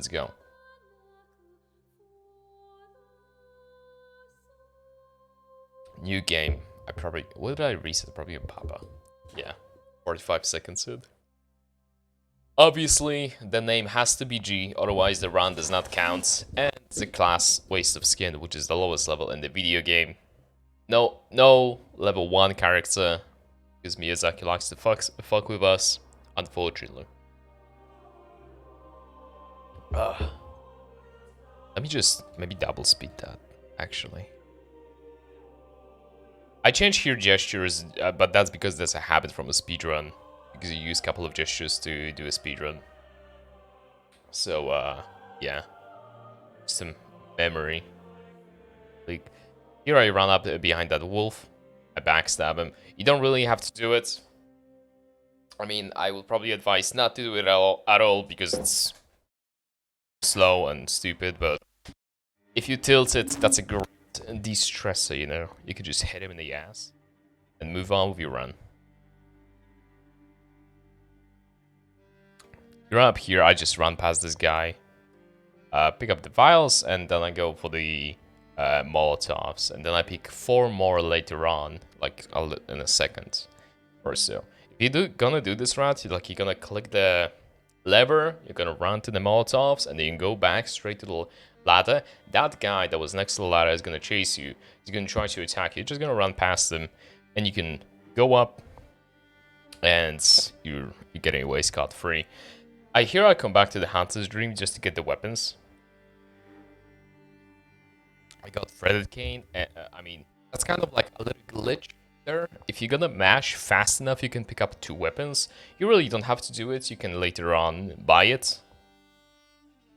Let's go. New game. I probably... What did I reset? Probably a Papa. Yeah. 45 seconds in. Obviously, the name has to be G, otherwise the run does not count. And the class Waste of Skin, which is the lowest level in the video game. No level 1 character, because Miyazaki likes to fuck with us, unfortunately. Let me just maybe double speed that, actually. I changed here gestures, but that's because there's a habit from a speedrun. Because you use a couple of gestures to do a speedrun. So, yeah. Just a memory. Like, here I run up behind that wolf. I backstab him. You don't really have to do it. I mean, I would probably advise not to do it at all because it's slow and stupid, but if you tilt it, that's a great de-stressor, you know? You could just hit him in the ass and move on with your run. You're up here, I just run past this guy, pick up the vials, and then I go for the Molotovs, and then I pick 4 more later on, like in a second or so. If you're gonna do this route, you're gonna click the lever, you're gonna run to the Molotovs, and then you can go back straight to the ladder. That guy that was next to the ladder is gonna chase you. He's gonna try to attack you. You're just gonna run past him, and you can go up, and you're getting away scot-free. I come back to the Hunter's Dream just to get the weapons. I got Threaded Cane. I mean, that's kind of like a little glitch there. If you're gonna mash fast enough, you can pick up 2 weapons. You really don't have to do it. You can later on buy it.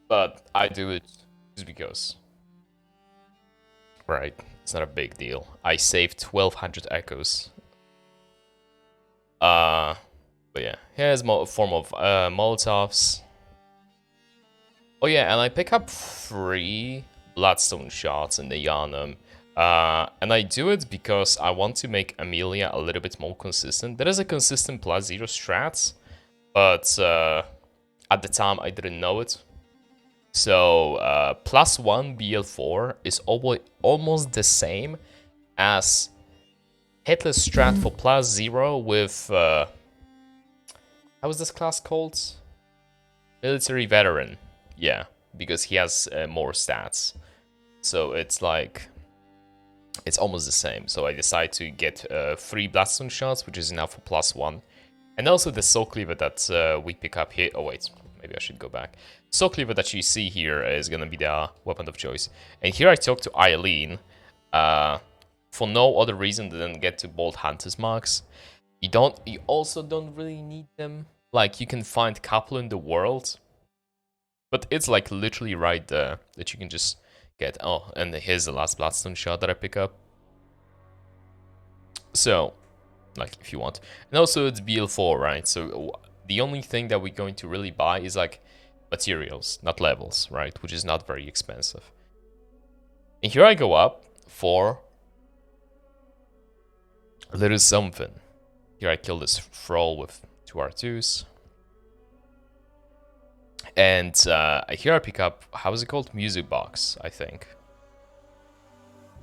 But I do it just because. Right, it's not a big deal. I saved 1200 echoes. But yeah, here's a form of Molotovs. Oh yeah, and I pick up 3 Bloodstone shots in the Yharnam. And I do it because I want to make Amelia a little bit more consistent. There is a consistent +0 strat, but at the time I didn't know it. So +1 BL4 is almost the same as Hitler's strat for +0 with... how is this class called? Military Veteran. Yeah, because he has more stats. So it's like... It's almost the same. So I decide to get 3 Bloodstone shots, which is enough for +1. And also the Soul Cleaver that we pick up here... Oh wait, maybe I should go back. Soul Cleaver that you see here is gonna be the weapon of choice. And here I talk to Eileen for no other reason than get to Bolt Hunter's marks. You also don't really need them. Like, you can find a couple in the world, but it's like literally right there that you can just get. Oh, and here's the last Bloodstone shot that I pick up. So, like, if you want. And also it's BL4, right? So the only thing that we're going to really buy is like materials, not levels, right? Which is not very expensive. And here I go up for a little something. Here I kill this thrall with 2 R2s. And here I pick up, how is it called? Music box, I think.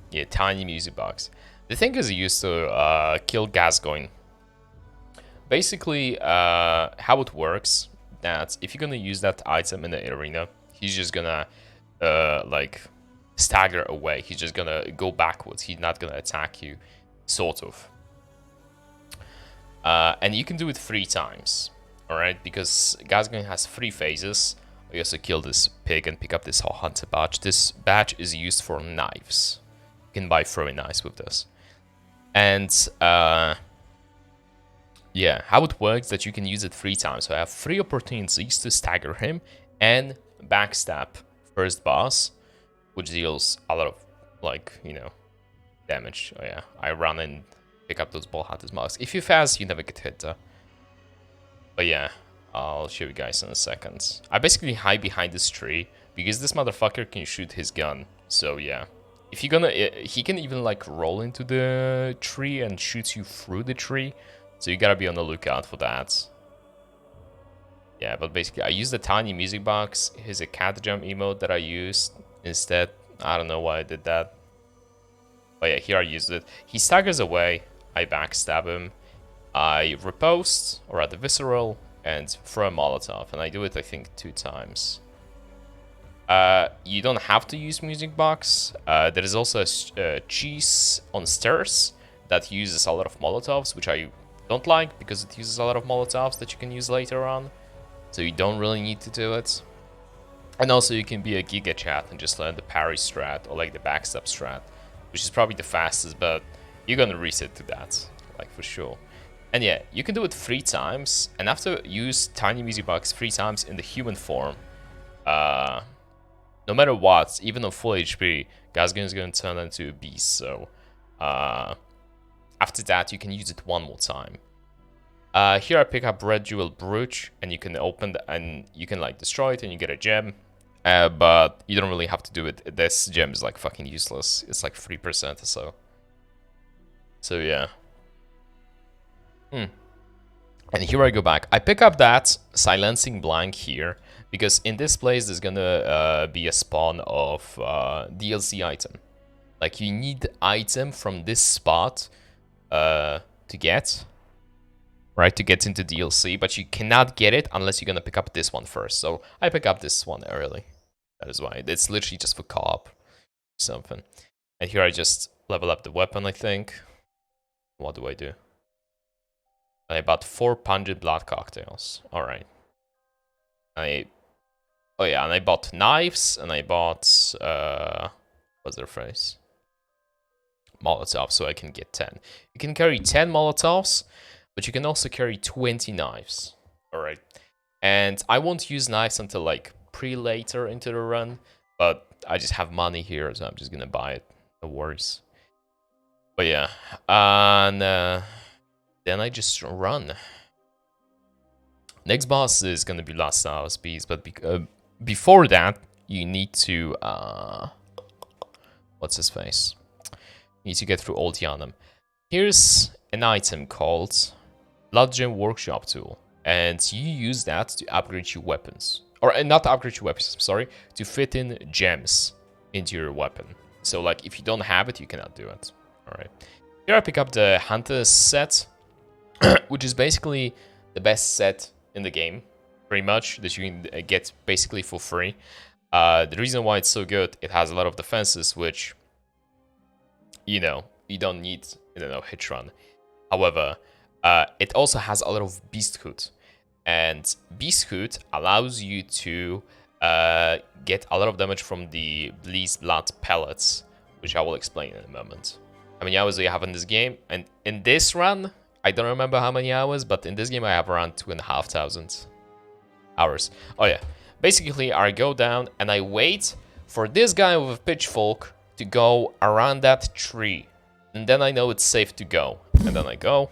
Yeah, tiny music box. The thing is used to kill Gascoigne. Basically, how it works, that if you're gonna use that item in the arena, he's just gonna, like, stagger away. He's just gonna go backwards. He's not gonna attack you, sort of. And you can do it 3 times, alright? Because Gascoigne has 3 phases. I also kill this pig and pick up this hunter badge. This badge is used for knives. You can buy throwing knives with this. And, yeah, how it works that you can use it 3 times. So I have 3 opportunities to stagger him and backstab first boss, which deals a lot of, like, you know, damage. Oh yeah, I run and pick up those ball hunters marks. If you're fast, you never get hit. But yeah, I'll show you guys in a second. I basically hide behind this tree because this motherfucker can shoot his gun. So yeah, if you're gonna, he can even like roll into the tree and shoot you through the tree. So you gotta be on the lookout for that. Yeah, but basically I used the tiny music box. Here's a cat jump emote that I used instead. I don't know why I did that. But yeah, here I used it. He staggers away. I backstab him. I riposte, or at the visceral, and throw a Molotov. And I do it, I think, 2 times. You don't have to use music box. There is also a cheese on stairs that uses a lot of Molotovs, which I don't like because it uses a lot of Molotovs that you can use later on. So you don't really need to do it. And also you can be a Giga Chat and just learn the parry strat or like the backstab strat, which is probably the fastest, but you're gonna reset to that, like for sure. And yeah, you can do it 3 times, and after use Tiny Music Box 3 times in the human form, no matter what, even on full HP, Gascoigne is going to turn into a beast, so after that you can use it 1 more time. Here I pick up Red Jewel Brooch, and you can open and you can like destroy it and you get a gem. But you don't really have to do it. This gem is like fucking useless. It's like 3% or so. So yeah. And here I go back. I pick up that Silencing Blank here, because in this place there's gonna be a spawn of DLC item. Like you need item from this spot to get. Right, to get into DLC, but you cannot get it unless you're gonna pick up this one first. So I pick up this one early. That is why. It's literally just for co-op. Something. And here I just level up the weapon, I think. What do I do? I bought 4 pungent blood cocktails. Alright. Oh yeah, and I bought knives, and I bought what's their phrase? Molotov, so I can get 10. You can carry 10 Molotovs, but you can also carry 20 knives. Alright. And I won't use knives until like later into the run, but I just have money here, so I'm just gonna buy it. No worries. But yeah, and then I just run. Next boss is gonna be Last Hour's Beast, but before that, you need to what's his face? You need to get through Old Yharnam. Here's an item called Blood Gem Workshop Tool, and you use that to upgrade your weapons. Or not to upgrade your weapons, I'm sorry, to fit in gems into your weapon. So like if you don't have it, you cannot do it. Alright. Here I pick up the Hunter set, which is basically the best set in the game, pretty much, that you can get basically for free. The reason why it's so good, it has a lot of defenses, which, you know, you don't need, hit run. However, it also has a lot of Beasthood. And Beasthood allows you to get a lot of damage from the Bleed's Blood pellets, which I will explain in a moment. How many hours do you have in this game? And in this run, I don't remember how many hours, but in this game I have around 2,500 hours. Oh yeah, basically I go down and I wait for this guy with a pitchfork to go around that tree. And then I know it's safe to go. And then I go.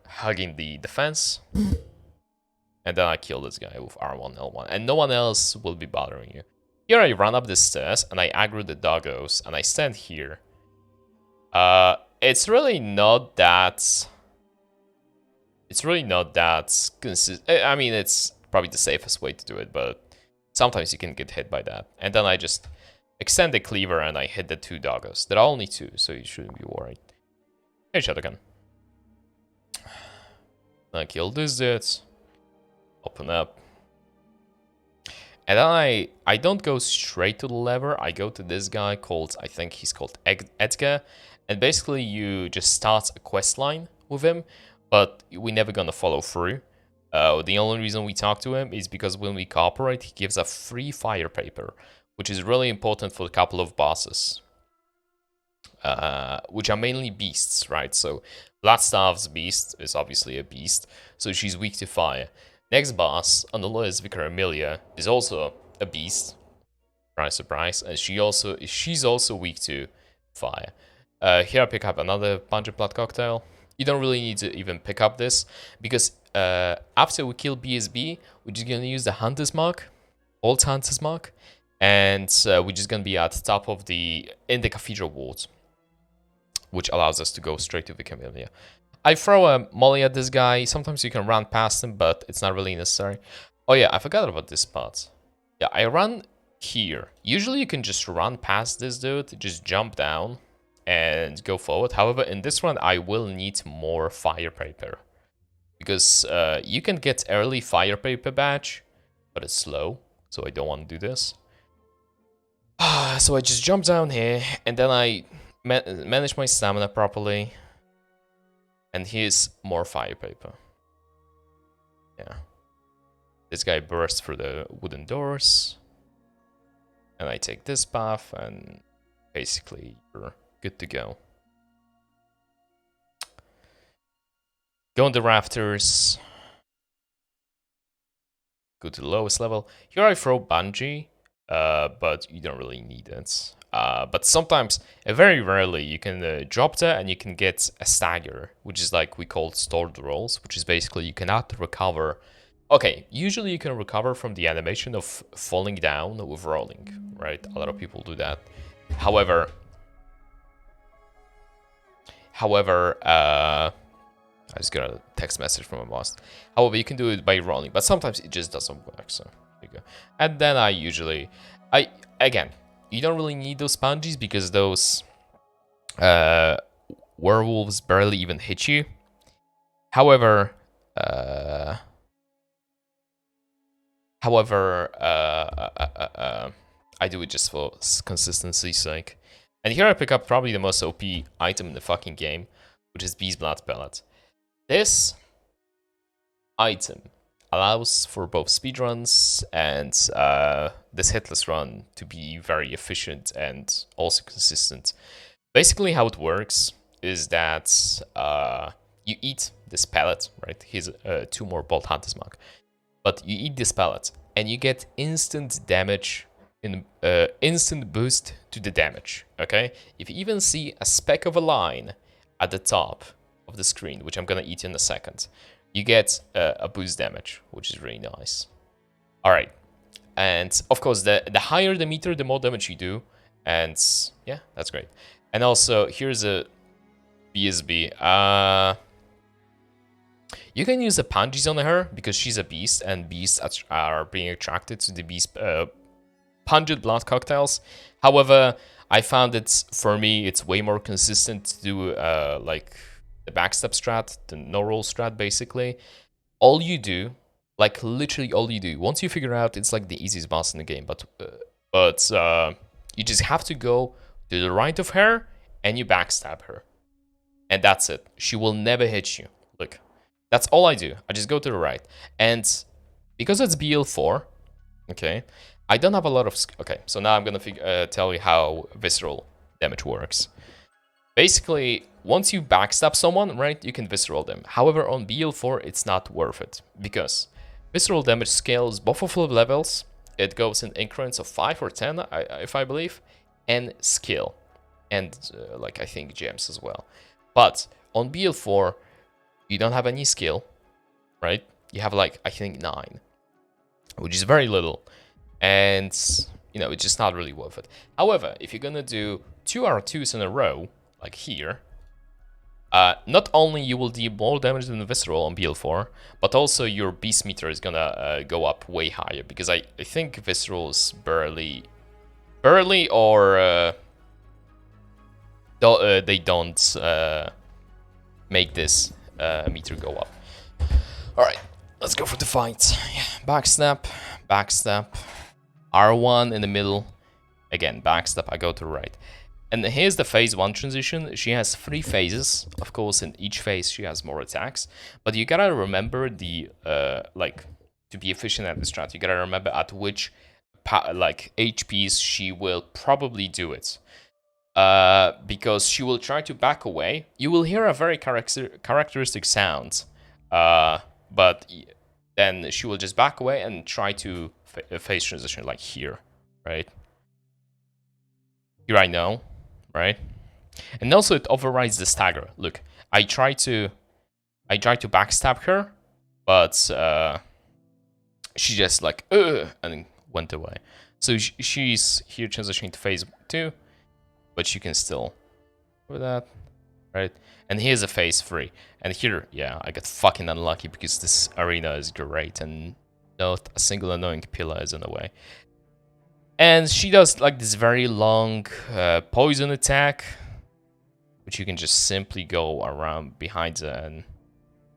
Hugging the defense. And then I kill this guy with R1L1. And no one else will be bothering you. Here I run up the stairs and I aggro the doggos. And I stand here. It's really not that... It's really not that consistent. I mean, it's probably the safest way to do it. But sometimes you can get hit by that. And then I just extend the cleaver and I hit the 2 doggos. There are only 2, so you shouldn't be worried. Hey, shotgun. I kill this dude. Open up. And then I don't go straight to the lever. I go to this guy called, I think he's called Edgar. And basically you just start a quest line with him. But we're never gonna follow through. The only reason we talk to him is because when we cooperate, he gives us free fire paper. Which is really important for a couple of bosses. Which are mainly beasts, right? So Bloodstaff's beast is obviously a beast, so she's weak to fire. Next boss on the list, Vicar Amelia, is also a beast. Surprise, surprise. And she's also weak to fire. Here I pick up another Pungent Blood Cocktail. You don't really need to even pick up this, because after we kill BSB, we're just gonna use the Hunter's Mark, Old Hunter's Mark, and we're just gonna be at the top of in the Cathedral Ward, which allows us to go straight to Vicar Amelia. I throw a molly at this guy. Sometimes you can run past him, but it's not really necessary. Oh yeah, I forgot about this spot. Yeah, I run here. Usually you can just run past this dude, just jump down and go forward. However, in this run, I will need more fire paper. Because you can get early fire paper badge, but it's slow, so I don't want to do this. So I just jump down here, and then I manage my stamina properly. And here's more fire paper. Yeah. This guy bursts through the wooden doors. And I take this path, and basically you're good to go. Go on the rafters. Go to the lowest level. Here I throw bungee, but you don't really need it. But sometimes, very rarely, you can drop there and you can get a stagger, which is like we call stored rolls, which is basically you cannot recover. Okay, usually you can recover from the animation of falling down with rolling, right? A lot of people do that. However, I just got a text message from a boss. However, you can do it by rolling, but sometimes it just doesn't work, so there you go. And then again, you don't really need those sponges because those werewolves barely even hit you. However, I do it just for consistency's sake. And here I pick up probably the most OP item in the fucking game, which is Beast Blood Pellet. This item allows for both speedruns and this hitless run to be very efficient and also consistent. Basically how it works is that you eat this pellet, right? Here's 2 more Bolt Hunter's Mark. But you eat this pellet and you get instant damage, instant boost to the damage, okay? If you even see a speck of a line at the top of the screen, which I'm gonna eat in a second, you get a boost damage, which is really nice. All right, and of course, the higher the meter, the more damage you do, and yeah, that's great. And also, here's a BSB. You can use the punches on her because she's a beast, and beasts are being attracted to the beast pungent blood cocktails. However, I found it, for me, it's way more consistent to do like the backstab strat, the no-roll strat, basically. All you do, like literally all you do, once you figure out, it's like the easiest boss in the game, but you just have to go to the right of her and you backstab her. And that's it. She will never hit you. Look, that's all I do. I just go to the right. And because it's BL4, okay, I don't have a lot of... Okay, so now I'm gonna tell you how visceral damage works. Basically, once you backstab someone, right, you can visceral them. However, on BL4, it's not worth it, because visceral damage scales both of the levels. It goes in increments of 5 or 10, if I believe, and skill. And, like, I think gems as well. But on BL4, you don't have any skill, right? You have, like, I think 9, which is very little. And, you know, it's just not really worth it. However, if you're gonna do 2 R2s in a row, like here, not only you will deal more damage than the visceral on BL4, but also your beast meter is gonna go up way higher, because I think visceral is barely or they don't make this meter go up. All right, let's go for the fight. Yeah, backstab, R1 in the middle, again backstab. I go to the right. And here's the phase 1 transition. She has 3 phases. Of course, in each phase, she has more attacks. But you gotta remember the, like, to be efficient at this strat, you gotta remember at which, like, HPs she will probably do it. Because she will try to back away. You will hear a very characteristic sound. But then she will just back away and try to phase transition, like here, right? Here I know. Right, and also it overrides the stagger. Look, I try to backstab her, but she just like and went away. So she's here transitioning to phase 2, but she can still do that. right? And here's a phase 3. And here, yeah, I got fucking unlucky because this arena is great and not a single annoying pillar is in the way. And she does like this very long poison attack, which you can just simply go around behind her. And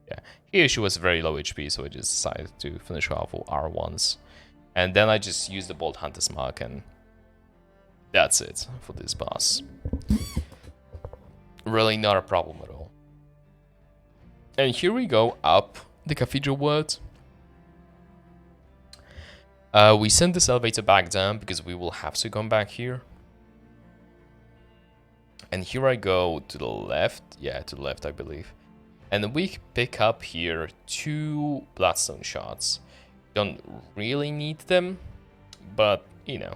yeah, here she was very low HP, so I just decided to finish her off with R1s. And then I just used the Bolt Hunter's Mark, and that's it for this boss. Really not a problem at all. And here we go up the Cathedral ward. We send this elevator back down because we will have to come back here. And here I go to the left. Yeah, to the left, I believe. And we pick up here 2 Bloodstone shards. Don't really need them, but, you know,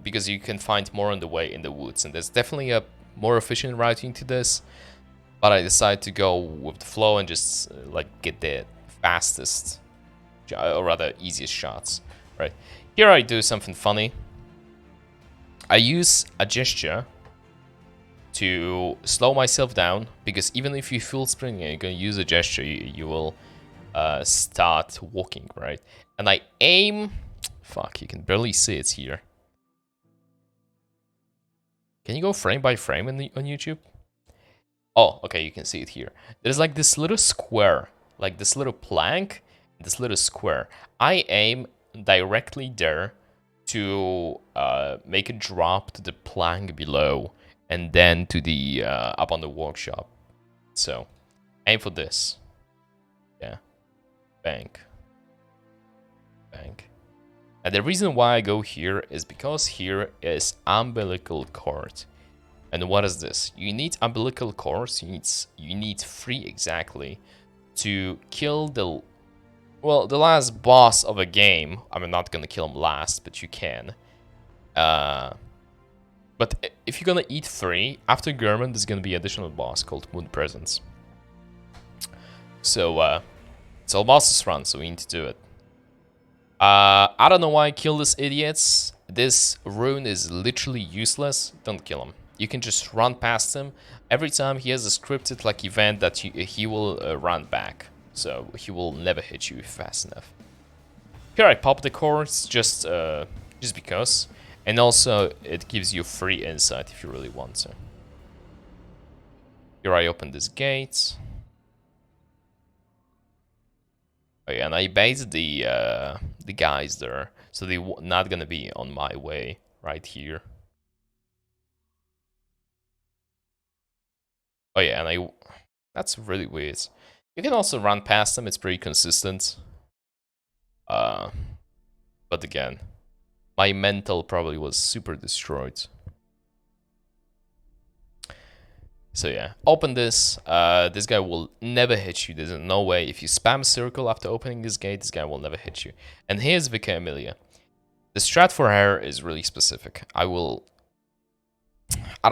because you can find more on the way in the woods. And there's definitely a more efficient routing to this. But I decided to go with the flow and just, like, get the fastest, or rather, easiest shots. Right, here I do something funny. I use a gesture to slow myself down, because even if you full sprint and you're gonna use a gesture, you will start walking, right? And I aim. Fuck, you can barely see it here. Can you go frame by frame on YouTube? Oh, okay, you can see it here. There's like this little square, like this little plank, this little square. I aim directly there to make a drop to the plank below and then to the up on the workshop. So aim for this. Yeah, bank. And the reason why I go here is because here is umbilical cord. And what is this? You need umbilical cords. You need 3 exactly to kill the last boss of a game. I'm not gonna kill him last, but you can. But if you're gonna eat 3 after Gehrman, there's gonna be an additional boss called Moon Presence. So it's all bosses run, so we need to do it. I don't know why I kill these idiots. This rune is literally useless. Don't kill him. You can just run past him. Every time he has a scripted like event that he will run back. So he will never hit you fast enough. Here I pop the cords just because. And also it gives you free insight if you really want to. Here I open this gate. Oh yeah, and I baited the guys there. So they're not gonna be on my way right here. Oh yeah, and that's really weird. You can also run past them, it's pretty consistent. But again, my mental probably was super destroyed. So yeah, open this. This guy will never hit you. There's no way. If you spam circle after opening this gate, this guy will never hit you. And here's Vicar Amelia. The strat for her is really specific. I don't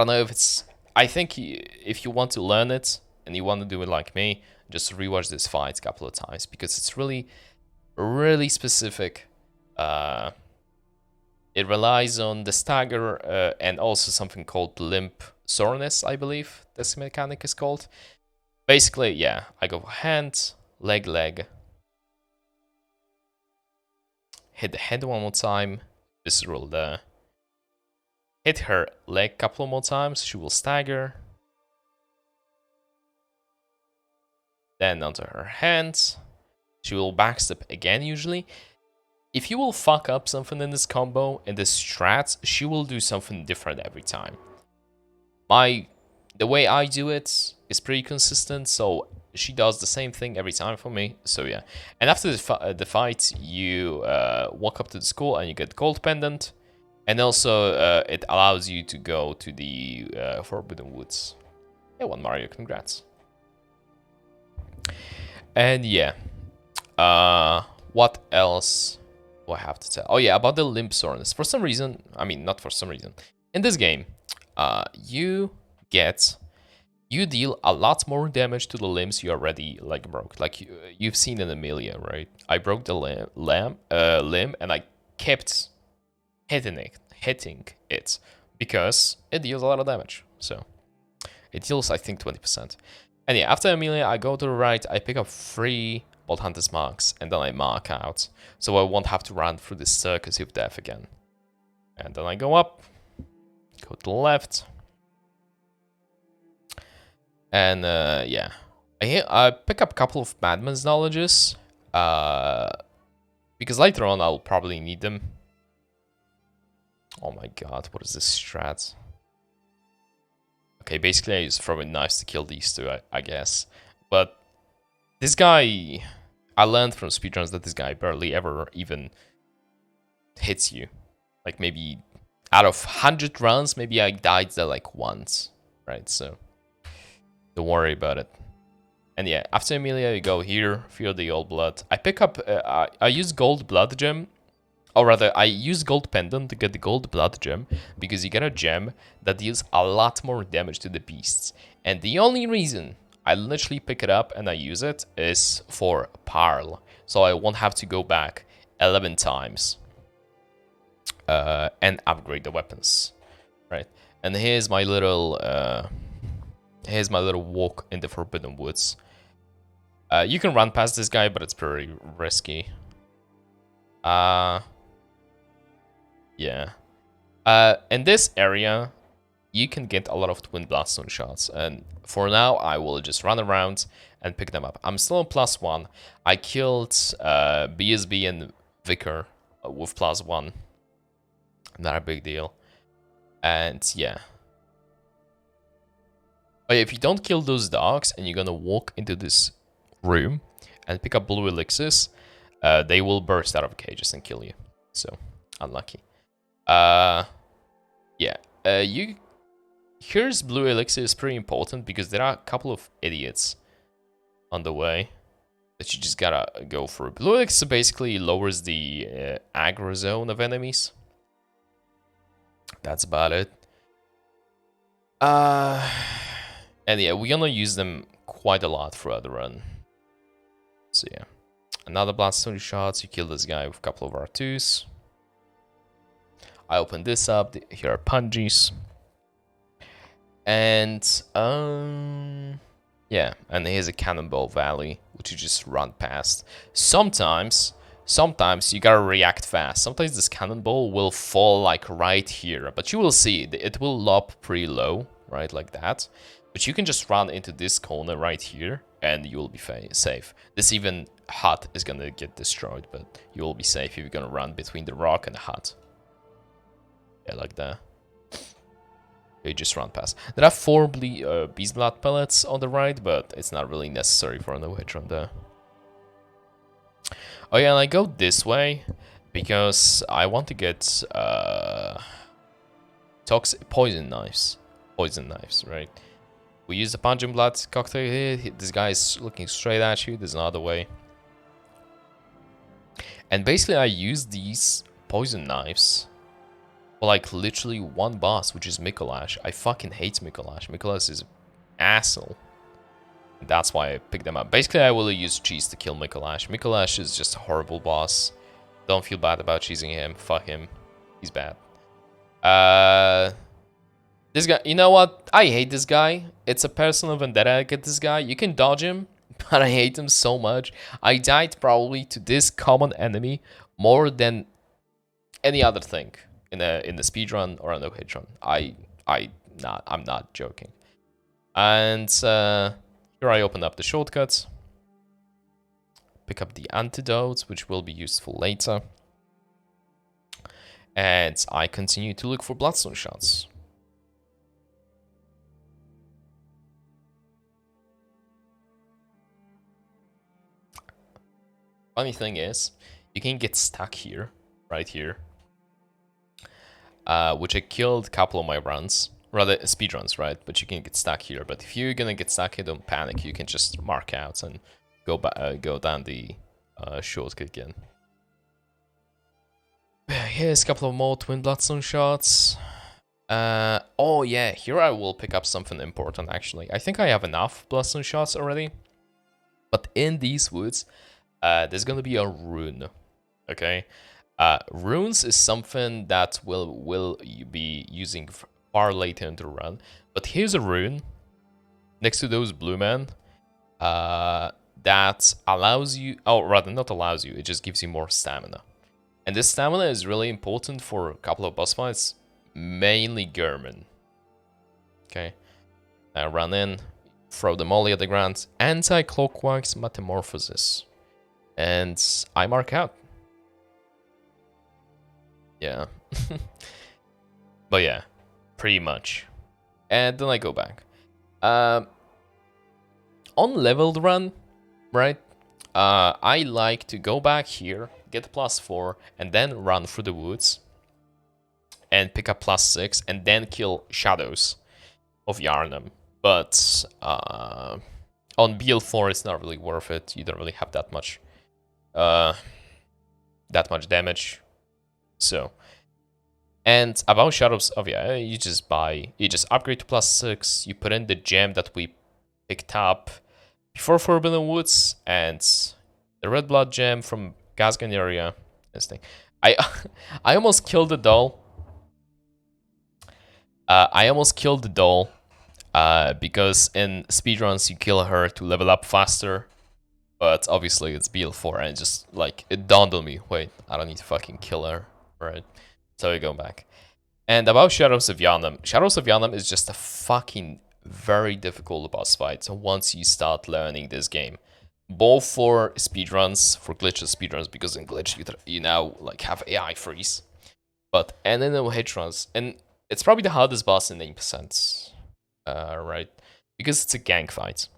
know if it's... I think if you want to learn it, and you want to do it like me, just rewatch this fight a couple of times, because it's really, really specific. It relies on the stagger and also something called limp soreness, I believe this mechanic is called. Basically, yeah, I go hand, leg, hit the head one more time, visceral there. Hit her leg a couple more times, she will stagger. Then onto her hands. She will backstep again usually. If you will fuck up something in this combo, in this strat, she will do something different every time. The way I do it is pretty consistent, so she does the same thing every time for me, so yeah. And after the fight, you walk up to the school and you get gold pendant. And also, it allows you to go to the Forbidden Woods. Yeah, One Mario, congrats. And yeah, what else do I have to tell? Oh yeah, about the limb soreness. For some reason, I mean, not for some reason. In this game, you deal a lot more damage to the limbs you already like broke. Like you've seen in Amelia, right? I broke the limb and I kept hitting it because it deals a lot of damage. So it heals, I think, 20%. And yeah, after Amelia, I go to the right, I pick up 3 Bolt Hunter's marks, and then I mark out. So I won't have to run through this circus of death again. And then I go up, go to the left. And yeah, I pick up a couple of Madman's knowledges, because later on I'll probably need them. Oh my god, what is this strat? Okay, basically I use throwing knives to kill these two, I guess. But this guy, I learned from speedruns that this guy barely ever even hits you. Like maybe out of 100 runs, maybe I died there like once, right? So don't worry about it. And yeah, after Amelia, you go here, feel the old blood. I pick up, I use gold blood gem. Or rather, I use gold pendant to get the gold blood gem, because you get a gem that deals a lot more damage to the beasts. And the only reason I literally pick it up and I use it is for Parl. So I won't have to go back 11 times and upgrade the weapons, right? And here's my little walk in the Forbidden Woods. You can run past this guy, but it's pretty risky. Yeah. In this area, you can get a lot of Twin Bloodstone shots. And for now, I will just run around and pick them up. I'm still on +1. I killed BSB and Vicar with +1. Not a big deal. And yeah. Oh yeah, if you don't kill those dogs and you're gonna walk into this room and pick up blue elixirs, they will burst out of cages and kill you. So, unlucky. Yeah. Here's blue elixir is pretty important because there are a couple of idiots on the way that you just gotta go through. Blue elixir basically lowers the aggro zone of enemies. That's about it. And yeah, we're gonna use them quite a lot throughout the run. So yeah. Another Bloodstone shots, you kill this guy with a couple of R2s. I open this up, here are punjies. And, yeah, and here's a Cannonball Valley, which you just run past. Sometimes you gotta react fast. Sometimes this Cannonball will fall like right here, but you will see, it will lob pretty low, right, like that. But you can just run into this corner right here, and you will be safe. This even hut is gonna get destroyed, but you will be safe if you're gonna run between the rock and the hut. Yeah, like that. You just run past. There are 4 beast blood pellets on the right, but it's not really necessary for no hit run there. Oh yeah, and I go this way because I want to get poison knives. Poison knives, right? We use the Punching Blood cocktail here. This guy is looking straight at you. There's another way. And basically I use these poison knives for like literally one boss, which is Micolash. I fucking hate Micolash. Micolash is an asshole. And that's why I picked them up. Basically I will use cheese to kill Micolash. Micolash is just a horrible boss. Don't feel bad about cheesing him. Fuck him. He's bad. This guy, you know what? I hate this guy. It's a personal vendetta against this guy. You can dodge him, but I hate him so much. I died probably to this common enemy more than any other thing in the speedrun or a no hit run. I'm not joking. And here I open up the shortcuts. Pick up the antidotes, which will be useful later. And I continue to look for Bloodstone shots. Funny thing is, you can get stuck here, right here. Which I killed a couple of my runs. Rather, speedruns, right? But you can get stuck here. But if you're gonna get stuck here, don't panic. You can just mark out and go down the shortcut again. Here's a couple of more Twin Bloodstone shots. Oh yeah, here I will pick up something important, actually. I think I have enough Bloodstone shots already. But in these woods, there's gonna be a rune, okay? Runes is something that will you be using far later in the run. But here's a rune next to those blue men, that allows you, oh, rather not allows you, it just gives you more stamina. And this stamina is really important for a couple of boss fights, mainly Gehrman. Okay, I run in, throw the molly at the ground, anti-clockwise metamorphosis, and I mark out. Yeah. But yeah, pretty much. And then I go back. On leveled run, right? I like to go back here, get +4, and then run through the woods and pick up +6, and then kill shadows of Yharnam. But on BL4, it's not really worth it. You don't really have that much damage. So, and about shadows, oh yeah, you just upgrade to +6. You put in the gem that we picked up before Forbidden Woods and the red blood gem from Gascoigne area. This thing, I almost killed the doll. Because in speedruns you kill her to level up faster, but obviously it's BL4 and just like it dawned on me. Wait, I don't need to fucking kill her, right? So we go back. And about Shadows of Yharnam, Shadows of Yharnam is just a fucking very difficult boss fight once you start learning this game. Both for speedruns, for glitchless speedruns, because in glitch you now like have AI freeze. And then in hit runs, and it's probably the hardest boss in 8%, right? Because it's a gang fight.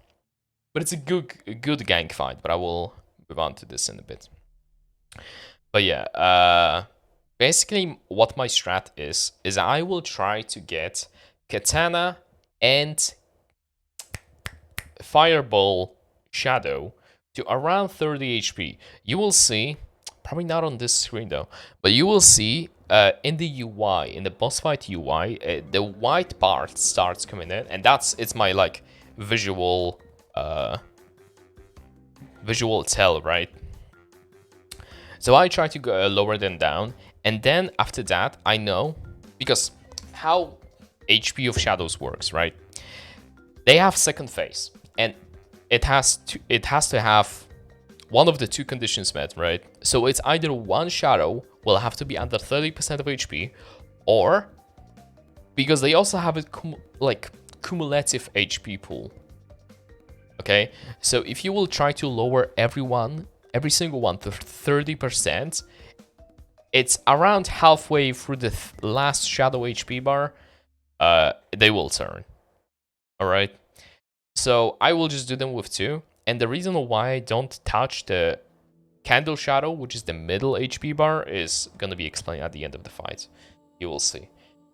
But it's a good gang fight, but I will move on to this in a bit. But yeah, basically what my strat is I will try to get Katana and Fireball Shadow to around 30 HP. You will see, probably not on this screen though, but you will see in the UI, in the boss fight UI, the white part starts coming in, and it's my like visual tell, right? So I try to go lower them down, and then after that I know, because how HP of shadows works, right? They have second phase, and it has to have one of the two conditions met, right? So it's either one shadow will have to be under 30% of HP, or because they also have a cumulative HP pool. Okay, so if you will try to lower every single one to 30%, it's around halfway through the last shadow HP bar, they will turn. All right, so I will just do them with 2. And the reason why I don't touch the candle shadow, which is the middle HP bar, is going to be explained at the end of the fight. You will see.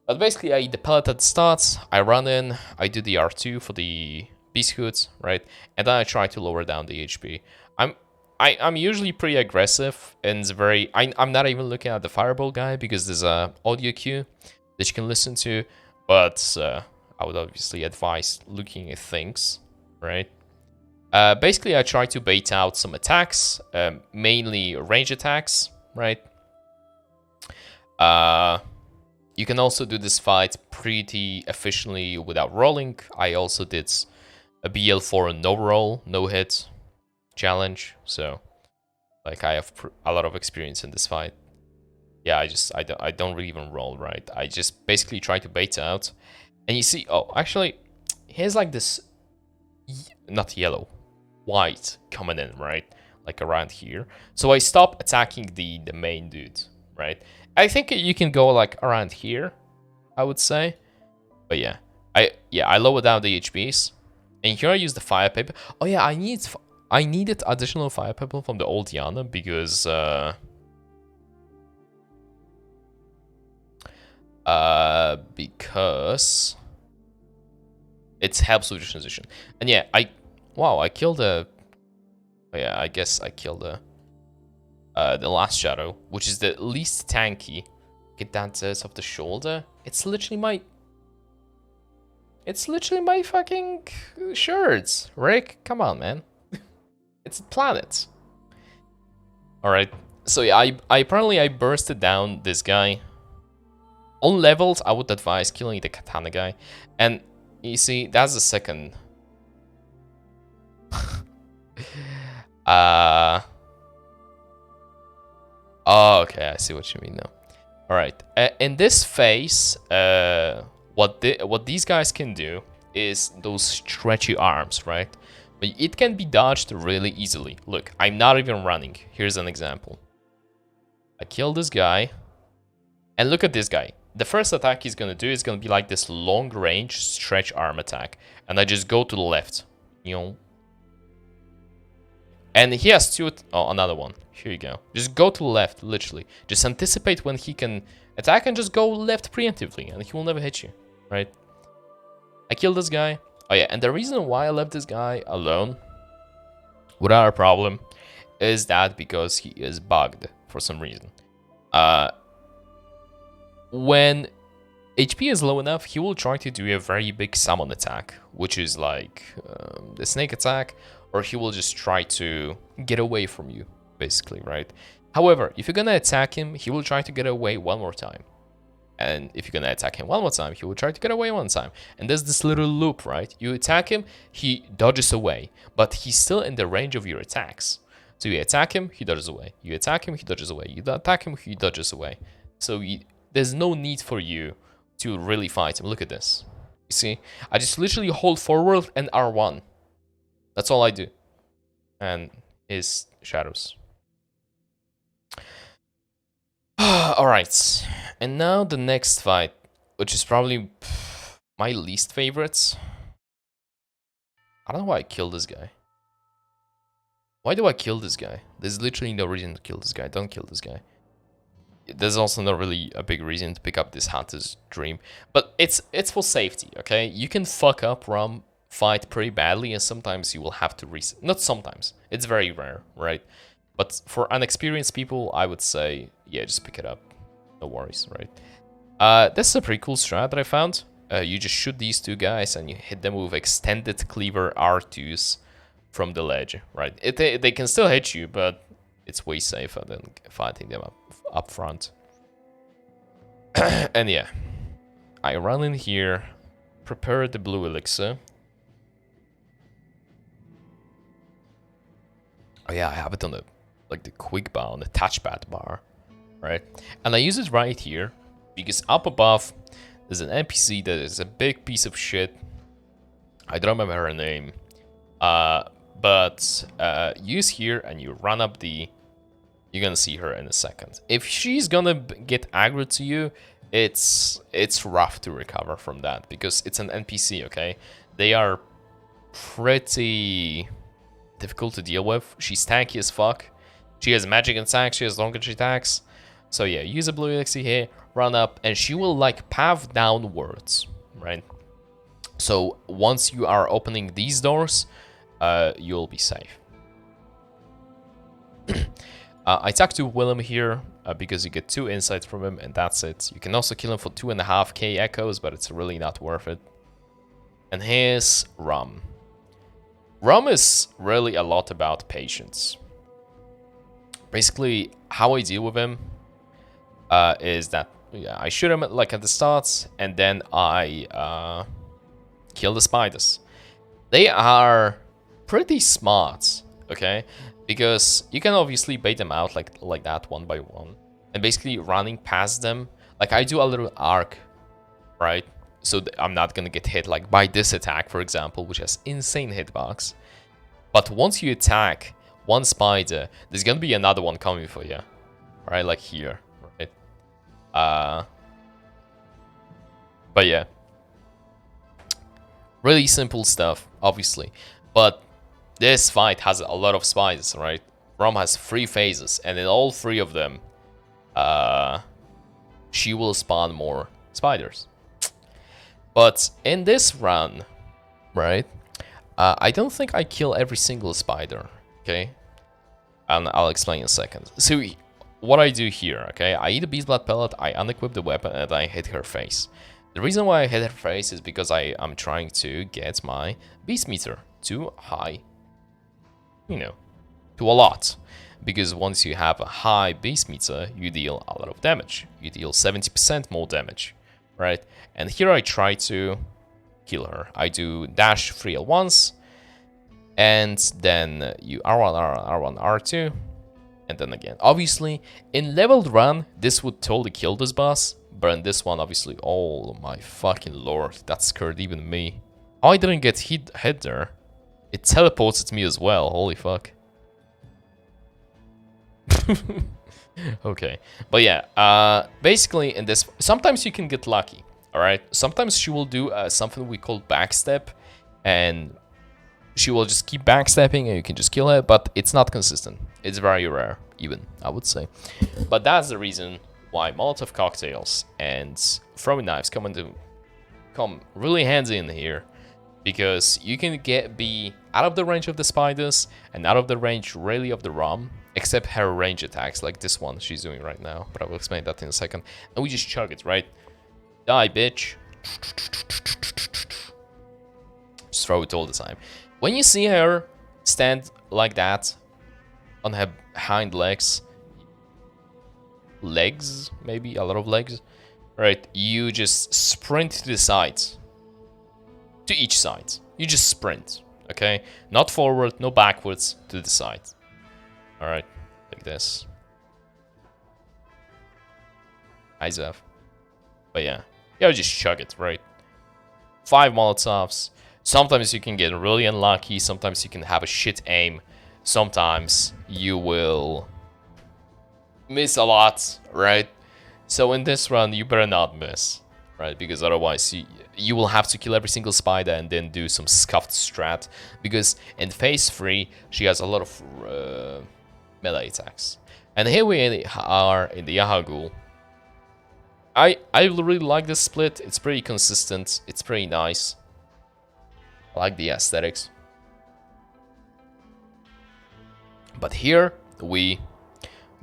But basically, I eat the pellet at the start, I run in, I do the R2 for the Beast Hoods, right? And then I try to lower down the HP. I'm usually pretty aggressive, and I'm not even looking at the Fireball guy because there's a audio cue that you can listen to, but I would obviously advise looking at things, right? Basically, I try to bait out some attacks, mainly range attacks, right? You can also do this fight pretty efficiently without rolling. I also did a BL4 no roll, no hit challenge, so like I have a lot of experience in this fight. Yeah, I don't really even roll, right? I just basically try to bait out, and you see, oh, actually, here's like this, not yellow, white coming in, right? Like around here. So I stop attacking the main dude, right? I think you can go like around here, I would say. But yeah, I lower down the HPs, and here I use the fire paper. Oh yeah, I needed additional fire paper from the old Yharnam because it helps with the transition. And yeah, I killed a. Oh yeah, I guess I killed the last shadow, which is the least tanky. Get that dirt off the shoulder. It's literally my fucking shirts, Rick. Come on, man. It's a planet. All right. So yeah, I apparently bursted down this guy. On levels, I would advise killing the katana guy, and you see that's the second Oh, okay, I see what you mean now. All right, in this phase, what these guys can do is those stretchy arms, right? But it can be dodged really easily. Look, I'm not even running. Here's an example. I kill this guy, and look at this guy. The first attack he's gonna do is gonna be like this long range stretch arm attack, and I just go to the left, you know. And he has two. Oh, another one. Here you go. Just go to the left, literally. Just anticipate when he can attack and just go left preemptively, and he will never hit you, right? I killed this guy. Oh yeah, and the reason why I left this guy alone without a problem is that because he is bugged for some reason. When HP is low enough, he will try to do a very big summon attack, which is like the snake attack, or he will just try to get away from you, basically, right? However, if you're gonna attack him, he will try to get away one more time. And if you're gonna attack him one more time, he will try to get away one time. And there's this little loop, right? You attack him, he dodges away, but he's still in the range of your attacks. So you attack him, he dodges away. You attack him, he dodges away. You attack him, he dodges away. So there's no need for you to really fight him. Look at this. You see? I just literally hold forward and R1. That's all I do. And his shadows. Alright. And now the next fight, which is probably my least favorite. I don't know why I killed this guy. Why do I kill this guy? There's literally no reason to kill this guy. Don't kill this guy. There's also not really a big reason to pick up this Hunter's Dream. But it's for safety, okay? You can fuck up Rom fight pretty badly, and sometimes you will have to reset. Not sometimes. It's very rare, right? But for unexperienced people, I would say, yeah, just pick it up. No worries, right? This is a pretty cool strat that I found. You just shoot these two guys, and you hit them with extended cleaver R2s from the ledge, right? They can still hit you, but it's way safer than fighting them up front. And yeah, I run in here, prepare the blue elixir. Oh yeah, I have it on the quick bar, on the touchpad bar, right? And I use it right here because up above there's an NPC that is a big piece of shit. I don't remember her name, but use here and you run up the. You're gonna see her in a second. If she's gonna get aggro to you, it's rough to recover from that because it's an NPC, okay? They are pretty difficult to deal with. She's tanky as fuck. She has magic attacks, she has long range attacks. So yeah, use a blue elixir here, run up, and she will like path downwards, right? So once you are opening these doors, you'll be safe. I talked to Willem here because you get 2 insights from him, and that's it. You can also kill him for 2.5k echoes, but it's really not worth it. And here's Rum. Rum is really a lot about patience. Basically, how I deal with him is that I shoot him at the start, and then I kill the spiders. They are pretty smart, okay? Because you can obviously bait them out like that one by one. And basically running past them, like I do a little arc, right? So I'm not gonna get hit like by this attack, for example, which has insane hitbox. But once you attack one spider, there's gonna be another one coming for you, right? Like here, right? But yeah. Really simple stuff, obviously. But this fight has a lot of spiders, right? Rom has 3 phases, and in all 3 of them, she will spawn more spiders. But in this run, right, I don't think I kill every single spider, okay? And I'll explain in a second. So what I do here, okay, I eat a beast blood pellet, I unequip the weapon, and I hit her face. The reason why I hit her face is because I am trying to get my beast meter to high, you know, to a lot. Because once you have a high beast meter, you deal a lot of damage. You deal 70% more damage, right? And here I try to kill her. I do dash 3 at once, And then you R1, R1, R1, R2. And then again. Obviously, in leveled run, this would totally kill this boss. But in this one, obviously, oh my fucking lord. That scared even me. Oh, I didn't get hit there. It teleported me as well. Holy fuck. Okay. But yeah, basically in this, sometimes you can get lucky. Alright? Sometimes she will do something we call backstep. And she will just keep backstepping and you can just kill her. But it's not consistent. It's very rare, even, I would say. But that's the reason why Molotov cocktails and throwing knives come really handy in here. Because you can be out of the range of the spiders and out of the range really of the ROM, except her range attacks like this one she's doing right now. But I will explain that in a second. And we just chug it, right? Die, bitch. Just throw it all the time. When you see her stand like that on her hind legs, maybe a lot of legs, right? You just sprint to the sides. To each side. You just sprint, okay? Not forward, no backwards, to the side. Alright, like this. Eyes off. But yeah, you gotta just chug it, right? 5 Molotovs. Sometimes you can get really unlucky, sometimes you can have a shit aim. Sometimes you will miss a lot, right? So in this run, you better not miss, right? Because otherwise, you will have to kill every single spider and then do some scuffed strat. Because in phase 3, she has a lot of melee attacks. And here we are in the Yahar'gul. I really like this split. It's pretty consistent. It's pretty nice. I like the aesthetics. But here we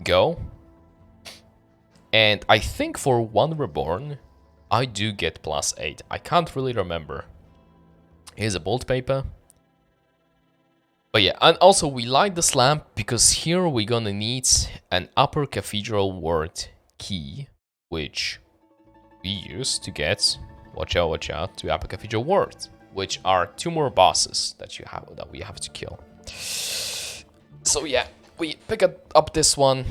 go. And I think for One Reborn, I do get +8. I can't really remember. Here's a bolt paper. But yeah, and also we light this lamp because here we're gonna need an upper cathedral ward key, which we use to get, watch out, to upper cathedral ward, which are 2 more bosses that we have to kill. So yeah, we pick up this one.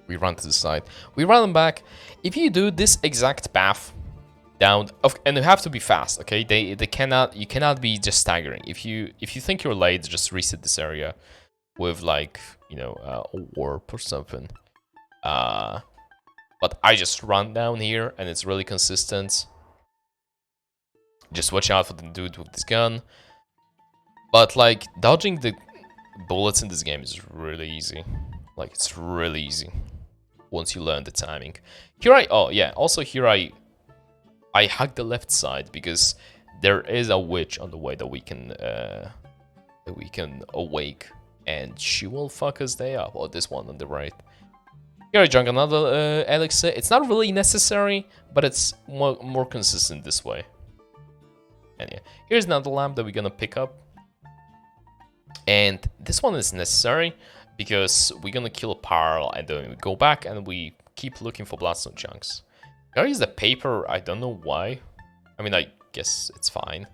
We run to the side. We run them back. If you do this exact path down, and you have to be fast, okay? You cannot be just staggering. If you think you're late, just reset this area with like, you know, a warp or something. But I just run down here and it's really consistent. Just watch out for the dude with this gun. But like dodging the bullets in this game is really easy. Like it's really easy once you learn the timing. Here also here I hug the left side because there is a witch on the way that we can awake and she will fuck us day up. Or this one on the right. Here I drunk another elixir. It's not really necessary, but it's more consistent this way. And yeah, here's another lamp that we're gonna pick up. And this one is necessary because we're gonna kill a Parl and then we go back and we keep looking for bloodstone chunks. There is the paper, I don't know why. I mean, I guess it's fine.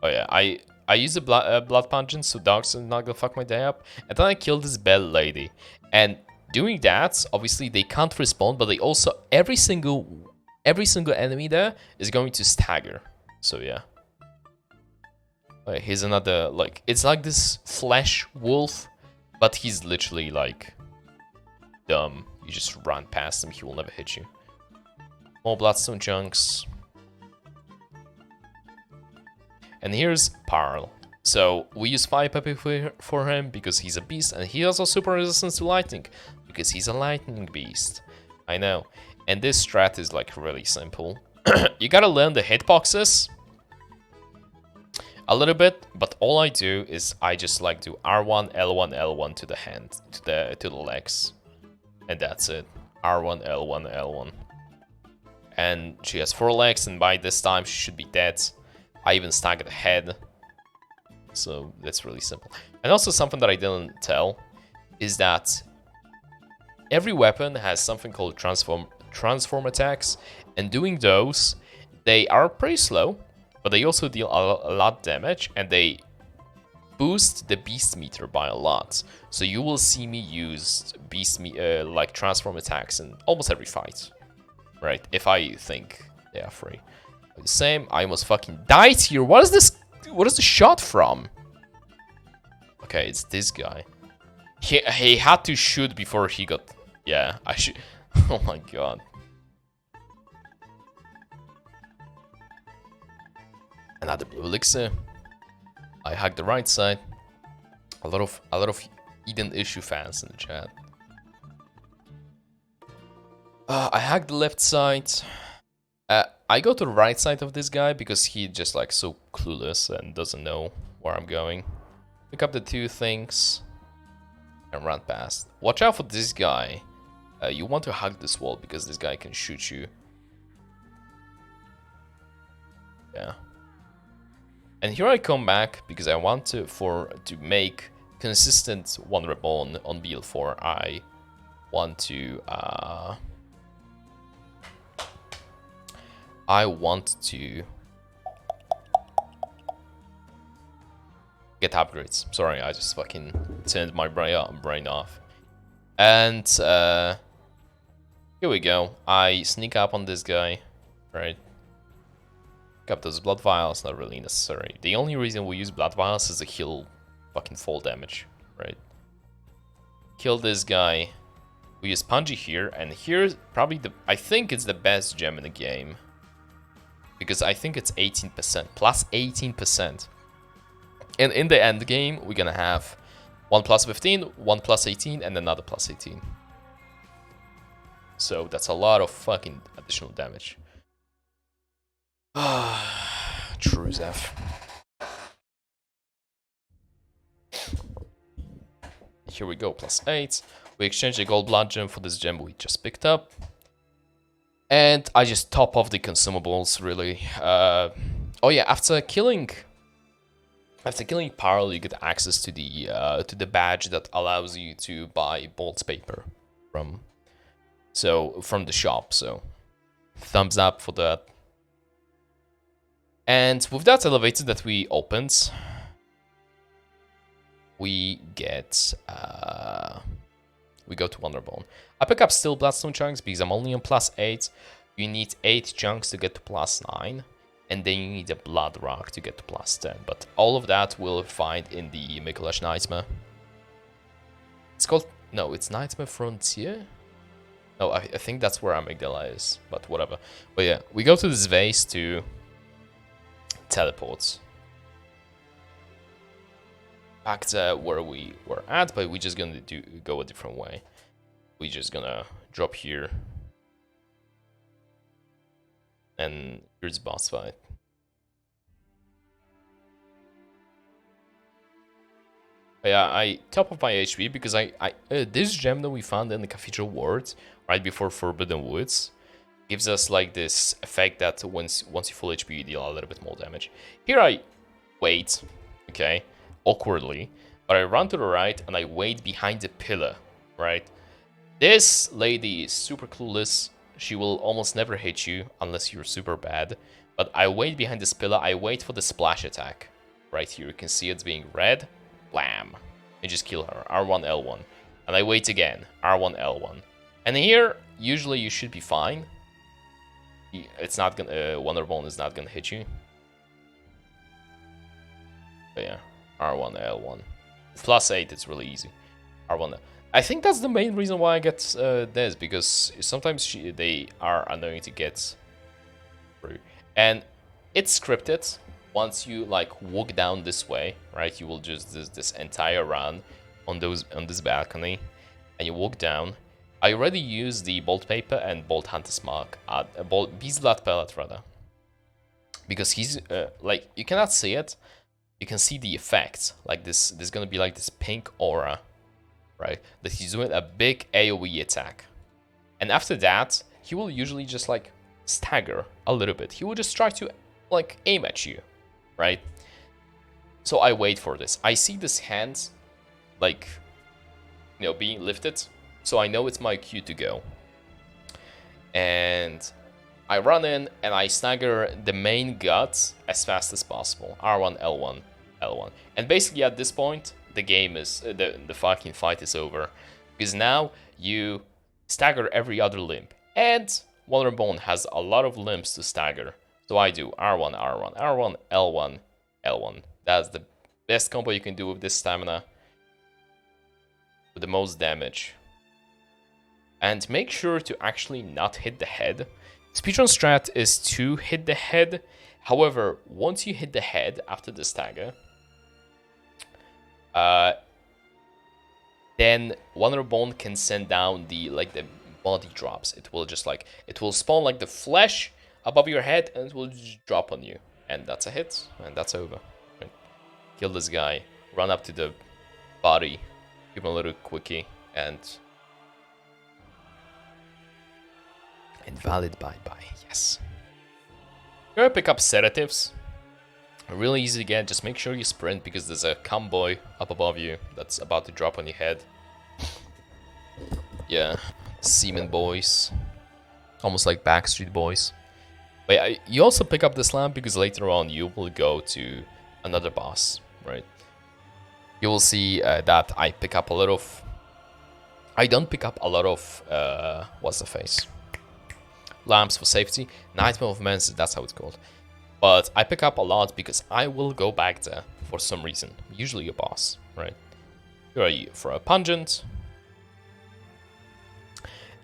Oh yeah, I use the blood puncheon so dogs are not gonna fuck my day up. And then I kill this bell lady. And doing that, obviously they can't respawn, but they also, every single enemy there is going to stagger. So yeah. Here's another, like, it's like this flesh wolf, but he's literally like dumb. You just run past him, he will never hit you. More bloodstone chunks. And here's Parl. So we use fire pepper for him because he's a beast, and he has also super resistance to lightning because he's a lightning beast. I know. And this strat is like really simple. You gotta learn the hitboxes a little bit, but all I do is I just like do R1, L1, L1 to the hand, to the legs, and that's it. R1, L1, L1. And she has 4 legs, and by this time she should be dead. I even staggered the head, so that's really simple. And also something that I didn't tell is that every weapon has something called transform attacks, and doing those, they are pretty slow. but they also deal a lot damage, and they boost the beast meter by a lot. So you will see me use like transform attacks in almost every fight, right? If I think they are free. The same, I almost fucking died here. What is this? What is the shot from? Okay, it's this guy. He had to shoot before he got... Yeah, I should... Oh my god. Another blue elixir. I hacked the right side. A lot of Eden issue fans in the chat. I hacked the left side. I go to the right side of this guy because he's just like so clueless and doesn't know where I'm going. Pick up the two things and run past. Watch out for this guy. You want to hug this wall because this guy can shoot you. Yeah. And here I come back because I want to make consistent One Reborn on BL4. I want to get upgrades. Sorry, I just fucking turned my brain off. And here we go. I sneak up on this guy, right? Pick up those blood vials, not really necessary. The only reason we use blood vials is to heal fucking fall damage, right? Kill this guy. We use Punji here, and here's probably I think it's the best gem in the game. Because I think it's 18%, plus 18%. And in the end game, we're gonna have 1 plus 15, 1 plus 18, and another plus 18. So that's a lot of fucking additional damage. True Zeph. Here we go, plus 8. We exchange the gold blood gem for this gem we just picked up. And I just top off the consumables, really. Oh yeah, after killing Parl, you get access to the badge that allows you to buy bolts paper from the shop. So thumbs up for that. And with that elevator that we opened, we get we go to One Reborn. I pick up still Bloodstone chunks because I'm only on plus 8. You need 8 chunks to get to plus 9. And then you need a Blood Rock to get to plus 10. But all of that we'll find in the Micolash Nightmare. It's called... No, it's Nightmare Frontier? No, I think that's where Amygdala is. But whatever. But yeah, we go to this vase to teleport back to where we were at, but we're just gonna go a different way. We're just gonna drop here, and here's boss fight. Yeah, I top of my HP because this gem that we found in the Cathedral ward right before Forbidden Woods gives us like this effect that once you full HP, you deal a little bit more damage. Here I wait, okay, awkwardly, but I run to the right and I wait behind the pillar, right? This lady is super clueless. She will almost never hit you unless you're super bad. But I wait behind this pillar. I wait for the splash attack. Right here, you can see it's being red. Blam. And just kill her. R1, L1. And I wait again. R1, L1. And here, usually you should be fine. It's not gonna... One Reborn is not gonna hit you. But yeah. R1, L1. Plus 8, it's really easy. R1, I think that's the main reason why I get this, because sometimes they are annoying to get through. And it's scripted. Once you like walk down this way, right, you will just this entire run on this balcony, and you walk down. I already used the bolt paper and bolt hunter's mark, beast blood pellet rather, because he's like, you cannot see it. You can see the effect, like this. There's gonna be like this pink aura, right? That he's doing a big AoE attack, and after that, he will usually just like stagger a little bit. He will just try to like aim at you, right? So I wait for this. I see this hand, like, you know, being lifted, so I know it's my cue to go. And I run in and I stagger the main guts as fast as possible. R1, L1, L1. And basically at this point, the game is, the fucking fight is over. Because now you stagger every other limb. And One Reborn has a lot of limbs to stagger. So I do R1, R1, R1, L1, L1. That's the best combo you can do with this stamina. With the most damage. And make sure to actually not hit the head. Speedrun strat is to hit the head. However, once you hit the head after the stagger, then One Reborn can send down the body drops. It will spawn like the flesh above your head and it will just drop on you. And that's a hit, and that's over. Right. Kill this guy, run up to the body, give him a little quickie, and invalid bye-bye, yes. You're gonna pick up sedatives. Really easy to get, just make sure you sprint because there's a convoy up above you that's about to drop on your head. Yeah, Seaman Boys. Almost like Backstreet Boys. But yeah, you also pick up this lamp because later on you will go to another boss, right? You will see that I pick up a lot of... I don't pick up a lot of... what's the face? Lamps for safety. Nightmare of Men's, that's how it's called. But I pick up a lot because I will go back there for some reason. Usually a boss, right? Here are you for a pungent.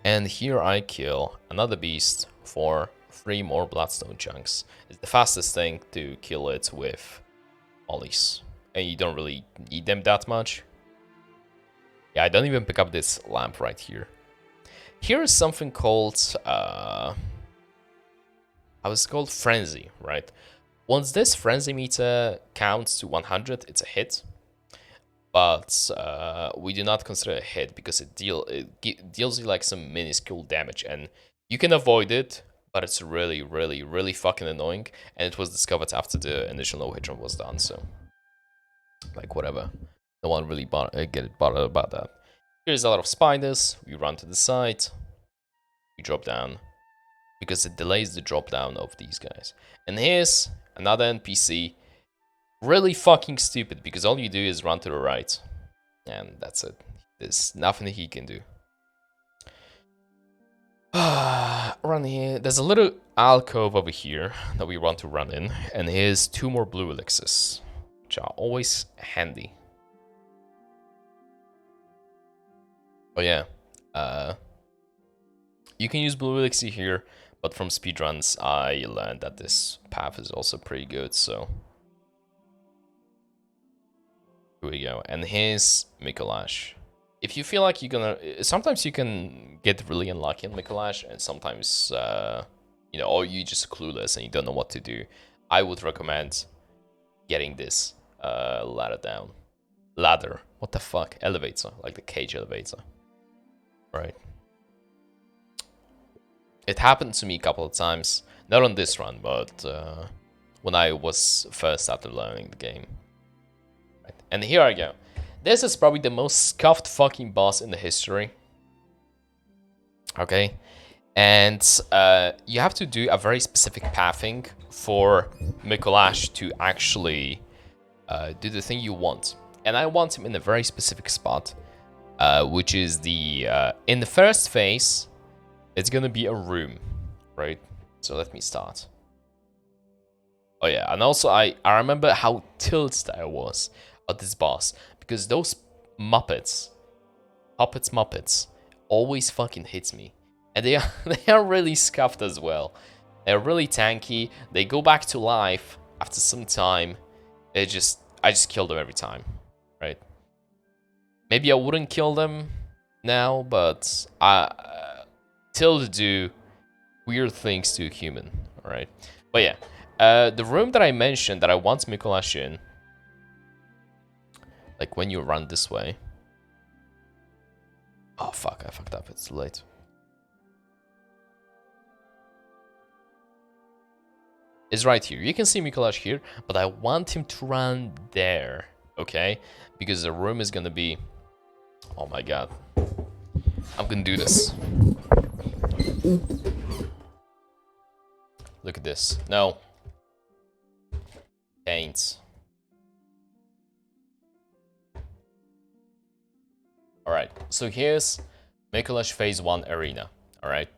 And here I kill another beast for 3 more bloodstone chunks. It's the fastest thing to kill it with mollies. And you don't really need them that much. Yeah, I don't even pick up this lamp right here. Here is something called, how is it called? Frenzy, right? Once this frenzy meter counts to 100, it's a hit. But we do not consider it a hit because it deals you like some minuscule damage. And you can avoid it, but it's really, really, really fucking annoying. And it was discovered after the initial no-hit run was done, so... like, whatever. No one really get bothered about that. Here's a lot of spiders. We run to the side. We drop down. Because it delays the drop down of these guys. And here's another NPC. Really fucking stupid. Because all you do is run to the right. And that's it. There's nothing he can do. Run here. There's a little alcove over here that we want to run in. And here's 2 more blue elixirs. Which are always handy. Oh yeah, you can use blue elixir here, but from speedruns I learned that this path is also pretty good, so... here we go, and here's Micolash. If you feel like you're gonna... sometimes you can get really unlucky in Micolash, and sometimes, you know, or you just clueless and you don't know what to do. I would recommend getting this ladder. What the fuck? Elevator, like the cage elevator. Right. It happened to me a couple of times. Not on this run, but when I was first started learning the game. Right. And here I go. This is probably the most scuffed fucking boss in the history. Okay. And you have to do a very specific pathing for Micolash to actually do the thing you want. And I want him in a very specific spot. Which is the, in the first phase, it's gonna be a room, right? So let me start. Oh yeah, and also I remember how tilted I was at this boss, because those Muppets, always fucking hits me. And they are really scuffed as well. They're really tanky, they go back to life after some time. I just kill them every time, right? Maybe I wouldn't kill them now, but Tilde do weird things to a human, alright? But yeah, the room that I mentioned that I want Micolash in, like when you run this way. Oh fuck, I fucked up, it's too late. Is right here. You can see Micolash here, but I want him to run there, okay? Because the room is gonna be... oh my god. I'm gonna do this. look at this. No. Paint. Alright, so here's Micolash Phase 1 Arena. Alright.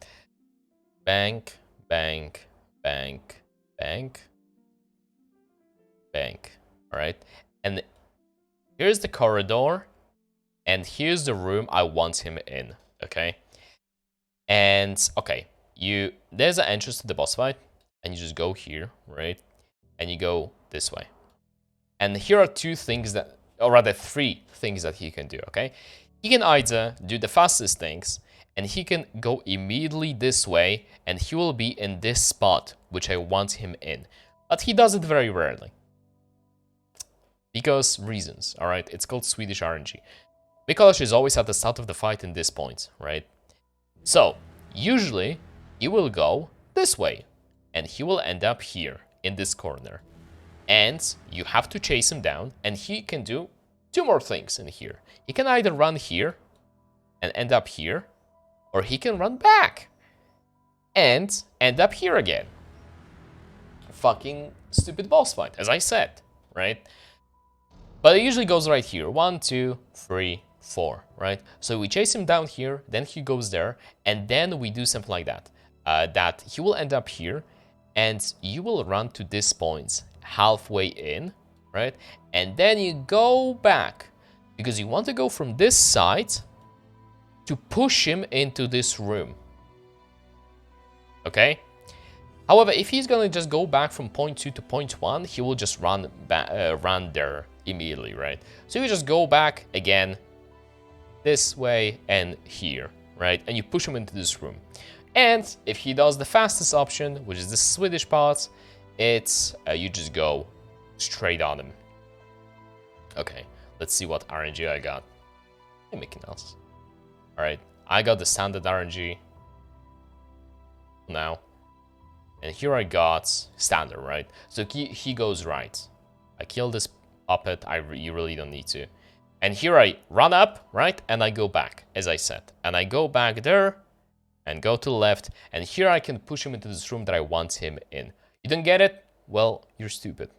Bank, bank, bank, bank, bank. Alright. And here's the corridor. And here's the room I want him in. Okay. And okay. There's an entrance to the boss fight. And you just go here, right? And you go this way. And here are two things that, or rather 3 things that he can do, okay? He can either do the fastest things, and he can go immediately this way, and he will be in this spot, which I want him in. But he does it very rarely. Because reasons, alright? It's called Swedish RNG. Micolash is always at the start of the fight in this point, right? So, usually, he will go this way, and he will end up here, in this corner. And you have to chase him down, and he can do 2 more things in here. He can either run here and end up here, or he can run back and end up here again. Fucking stupid boss fight, as I said, right? But it usually goes right here. 1, 2, 3, 4, right? So we chase him down here, then he goes there, and then we do something like that. That he will end up here, and you will run to this point halfway in, right? And then you go back, because you want to go from this side to push him into this room. Okay? However, if he's gonna just go back from point 2 to point 1, he will just run there immediately, right? So you just go back again this way and here, right? And you push him into this room. And if he does the fastest option, which is the Swedish part, it's you just go straight on him. Okay, let's see what RNG I got. Hey, Mickey Mouse. Alright, I got the standard RNG now. And here I got standard, right? So he goes right. I kill this puppet, you really don't need to. And here I run up, right? And I go back, as I said. And I go back there, and go to the left. And here I can push him into this room that I want him in. You don't get it? Well, you're stupid.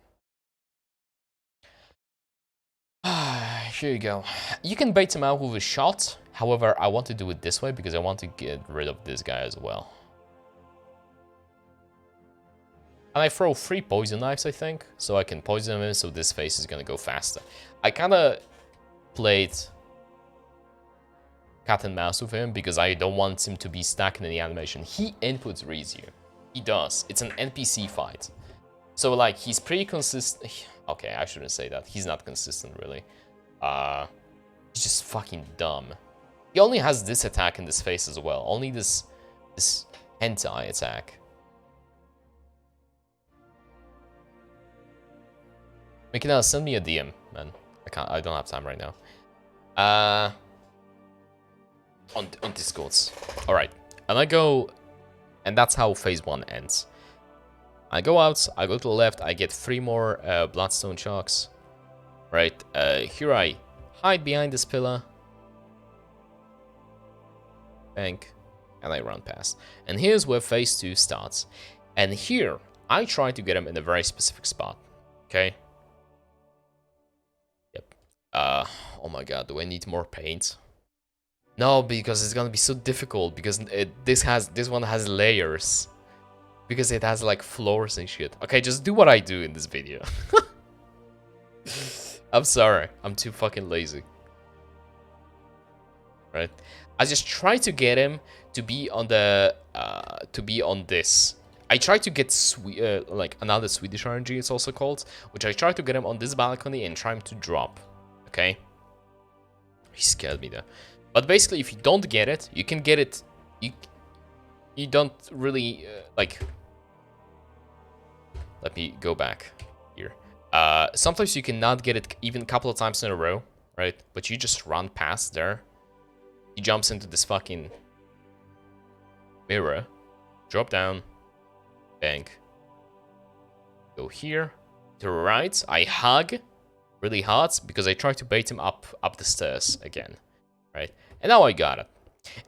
Here you go. You can bait him out with a shot. However, I want to do it this way because I want to get rid of this guy as well. And I throw 3 poison knives, I think, so I can poison him so this phase is gonna go faster. I kinda played cat and mouse with him because I don't want him to be stuck in the animation. He inputs reads you. He does. It's an NPC fight. So, like, he's pretty consistent. Okay, I shouldn't say that. He's not consistent, really. He's just fucking dumb. He only has this attack in this phase as well. Only this hentai attack. Mikina, send me a DM, man. I don't have time right now. On Discords. Alright. And I go, and that's how phase 1 ends. I go out, I go to the left, I get 3 more bloodstone sharks. Right, here I hide behind this pillar. Bank, and I run past. And here's where phase 2 starts. And here, I try to get him in a very specific spot. Okay? Yep. Oh my god, do I need more paint? No, because it's gonna be so difficult, because this one has layers. Because it has like floors and shit. Okay, just do what I do in this video. I'm sorry, I'm too fucking lazy. Right? I just try to get him to be on the on this. I try to get like another Swedish RNG, it's also called, which I try to get him on this balcony and try him to drop. Okay? He scared me there. But basically, if you don't get it, you can get it. You don't really like. Let me go back here. Sometimes you cannot get it even a couple of times in a row, right? But you just run past there. He jumps into this fucking mirror. Drop down. Bank. Go here. To the right. I hug really hard because I try to bait him up the stairs again. Right? And now I got it.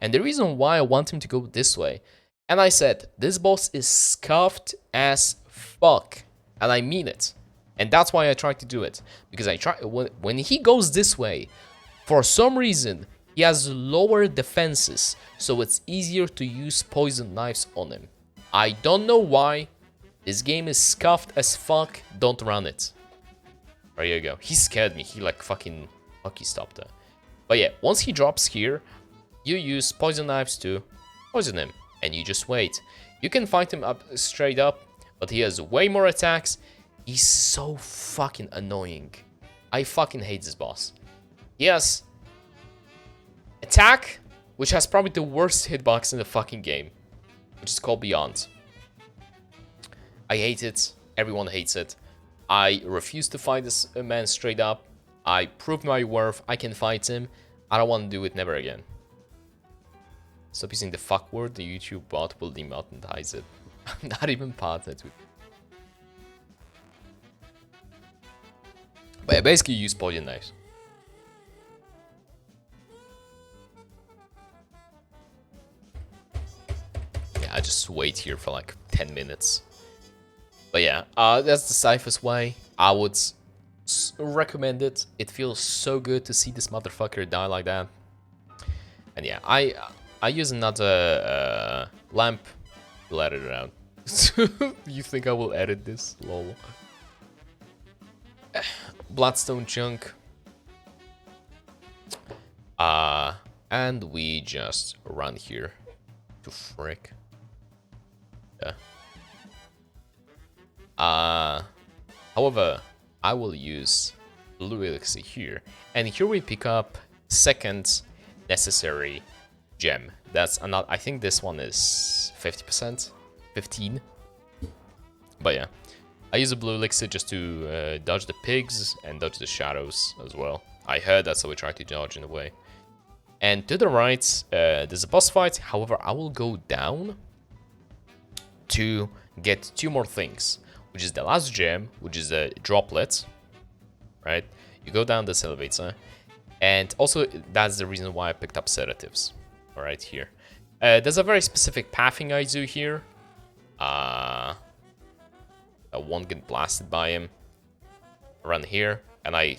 And the reason why I want him to go this way And I said, this boss is scuffed as fuck. And I mean it. And that's why I tried to do it. Because when he goes this way, for some reason, he has lower defenses. So it's easier to use poison knives on him. I don't know why. This game is scuffed as fuck. Don't run it. There you go. He scared me. He like fucking stopped that. But yeah, once he drops here, you use poison knives to poison him. And you just wait. You can fight him up straight up, but he has way more attacks. He's so fucking annoying. I fucking hate this boss. He has attack, which has probably the worst hitbox in the fucking game, which is called Beyond. I hate it. Everyone hates it. I refuse to fight this man straight up. I proved my worth. I can fight him. I don't want to do it never again. Stop using the fuck word. The YouTube bot will demonetize it. I'm not even partnered with. But I basically use poison knives. Yeah, I just wait here for like 10 minutes. But yeah, that's the safest way. I would recommend it. It feels so good to see this motherfucker die like that. And yeah, I use another lamp to let it out. You think I will edit this? Lol. Bloodstone chunk. And we just run here to frick. Yeah. However, I will use blue elixir here, and here we pick up second necessary gem. That's another. I think this one is 50%, 15. But yeah, I use a blue elixir just to dodge the pigs and dodge the shadows as well. I heard that, so we try to dodge in a way. And to the right, there's a boss fight. However, I will go down to get two more things, which is the last gem, which is a droplet, right? You go down this elevator, and also that's the reason why I picked up sedatives, right here. There's a very specific pathing I do here. I won't get blasted by him. I run here, and I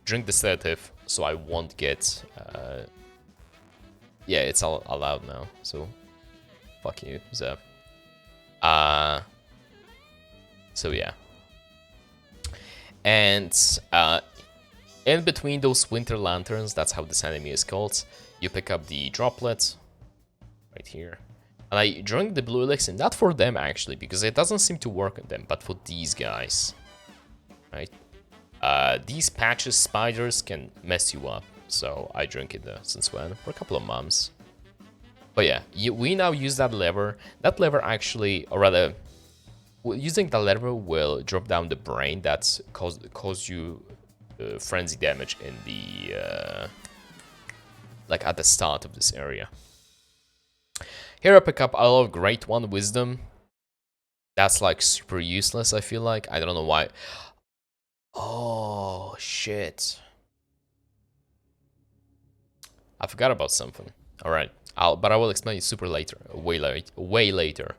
drink the sedative, so I won't get... yeah, it's all allowed now, so fuck you, Zev. So yeah. And in between those winter lanterns, that's how this enemy is called, you pick up the droplet right here. And I drink the blue elixir, not for them actually, because it doesn't seem to work on them, but for these guys, right? These patches, spiders can mess you up, so I drink it since when? For a couple of months. But yeah, we now use that lever. That lever actually, or rather, using the lever will drop down the brain that cause you frenzy damage in the like at the start of this area. Here I pick up a lot of Great One Wisdom. That's like super useless, I feel like. I don't know why. Oh shit. I forgot about something. Alright. But I will explain it super later. Way later.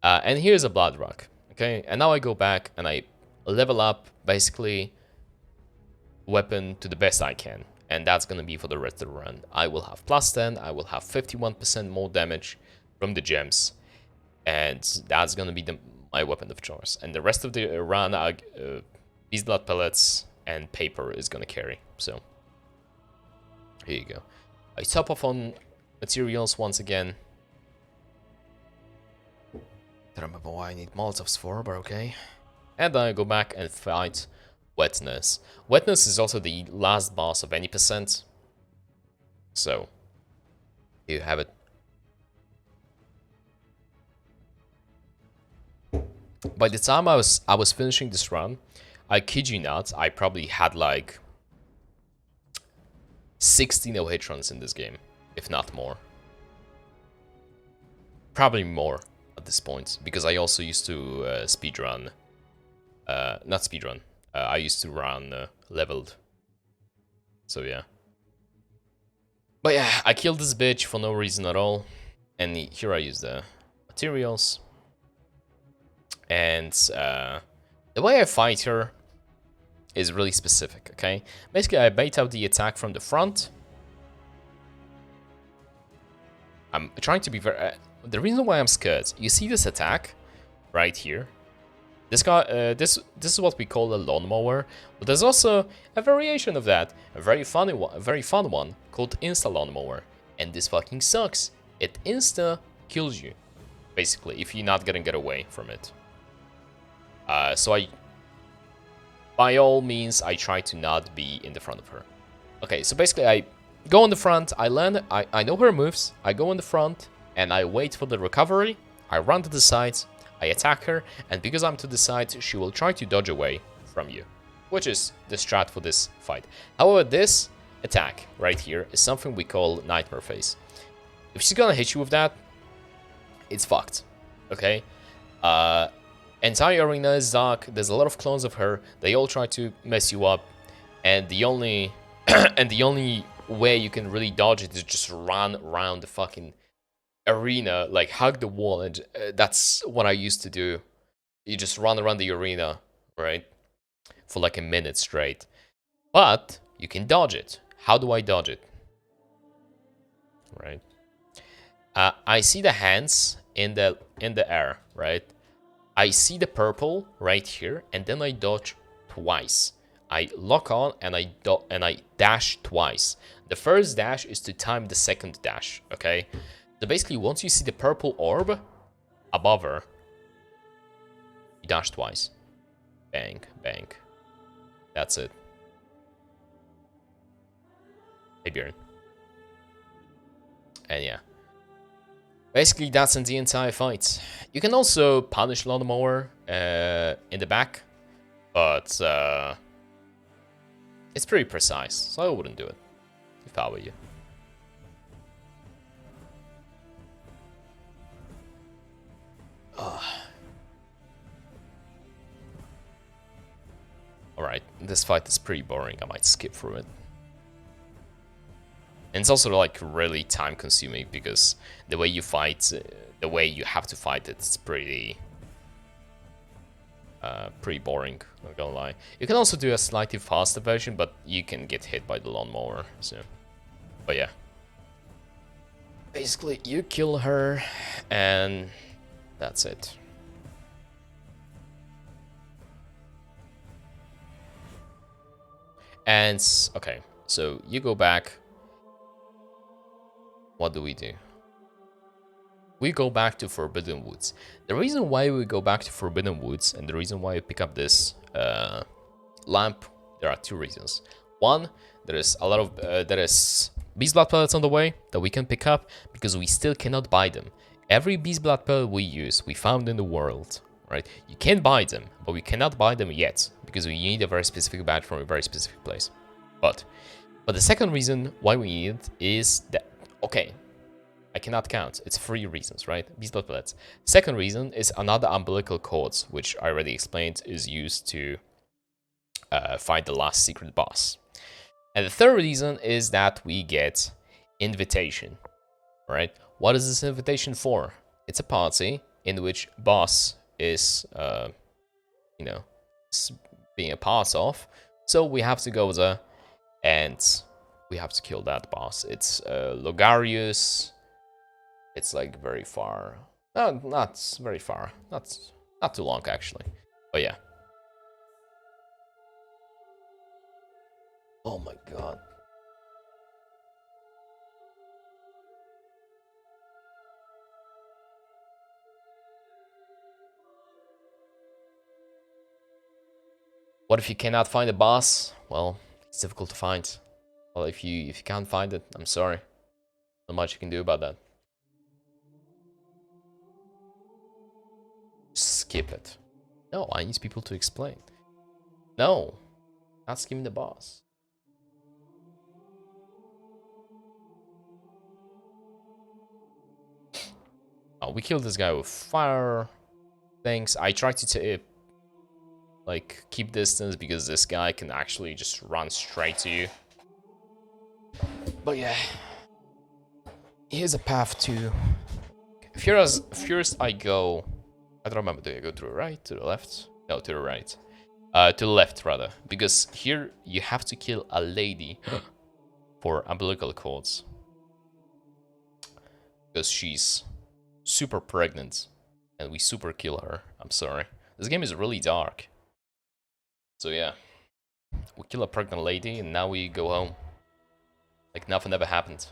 And here's a blood rock. Okay, and now I go back and I level up basically weapon to the best I can. And that's gonna be for the rest of the run. I will have plus 10, I will have 51% more damage from the gems. And that's gonna be my weapon of choice. And the rest of the run, these blood pellets and paper is gonna carry. So, here you go. I top off on materials once again. Don't remember why I need Molotovs for, but okay. And then I go back and fight Wetness. Wetness is also the last boss of any percent. So, here you have it. By the time I was finishing this run, I kid you not, I probably had like 60 no-hit runs in this game, if not more. Probably more at this point, because I also used to speedrun. Not speedrun. I used to run leveled. So yeah. But yeah, I killed this bitch for no reason at all. And here I use the materials. And the way I fight her is really specific, okay? Basically, I bait out the attack from the front. I'm trying to be very... the reason why I'm scared, you see this attack right here? This guy, this is what we call a lawnmower, but there's also a variation of that, a very fun one called insta lawnmower, and this fucking sucks. It insta kills you, basically, if you're not gonna get away from it. So by all means, I try to not be in the front of her. Okay, so basically, I go on the front, I land, I know her moves, I go on the front, and I wait for the recovery, I run to the sides, I attack her, and because I'm to the side, she will try to dodge away from you, which is the strat for this fight. However, this attack right here is something we call Nightmare Phase. If she's gonna hit you with that, it's fucked, okay? Entire arena is dark, there's a lot of clones of her, they all try to mess you up, and the only way you can really dodge it is just run around the fucking arena, like hug the wall, and that's what I used to do. You just run around the arena, right, for like a minute straight. But you can dodge it. How do I dodge it? Right. I see the hands in the air, right? I see the purple right here, and then I dodge twice. I lock on and I dash twice. The first dash is to time the second dash, okay? So basically, once you see the purple orb above her, you dash twice. Bang, bang. That's it. Hey, Bjorn. And yeah. Basically, that's in the entire fight. You can also punish Lawnmower in the back, but it's pretty precise, so I wouldn't do it if I were you. Alright, this fight is pretty boring, I might skip through it. And it's also like really time consuming because the way you fight, the way you have to fight it's pretty boring, not gonna lie. You can also do a slightly faster version, but you can get hit by the lawnmower, so. But yeah. Basically, you kill her, and that's it. And, okay, so you go back. What do? We go back to Forbidden Woods. The reason why we go back to Forbidden Woods and the reason why we pick up this lamp, there are two reasons. One, there is a lot of there is beast blood pellets on the way that we can pick up because we still cannot buy them. Every beast blood pellet we use, we found in the world, right? You can buy them, but we cannot buy them yet because we need a very specific badge from a very specific place. But the second reason why we need it is that, okay, I cannot count. It's 3 reasons, right? Beast blood pellets. Second reason is another umbilical cord, which I already explained is used to fight the last secret boss. And the third reason is that we get invitation, right? What is this invitation for? It's a party in which boss is, you know, being a part of. So we have to go there and we have to kill that boss. It's Logarius. It's like very far. No, not very far. Not too long actually. But yeah. Oh my god. What if you cannot find a boss? Well, it's difficult to find. Well, if you can't find it, I'm sorry. Not much you can do about that. Skip it. No, I need people to explain. No, not skipping the boss. Oh, we killed this guy with fire things. I tried to like keep distance because this guy can actually just run straight to you. But yeah, here's a path to First I go... I don't remember, do I go to the right, to the left? No, to the right. To the left, rather. Because here you have to kill a lady for umbilical cords. Because she's super pregnant. And we super kill her. I'm sorry. This game is really dark. So yeah. We kill a pregnant lady and now we go home. Like nothing ever happened.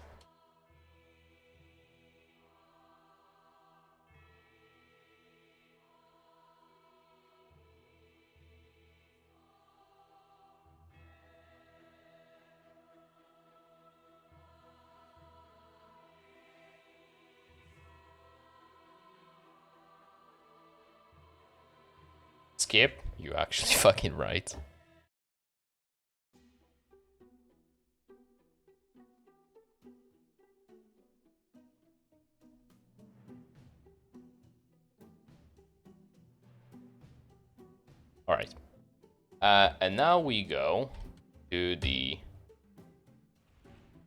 Skip? You're actually fucking right. Alright. And now we go to the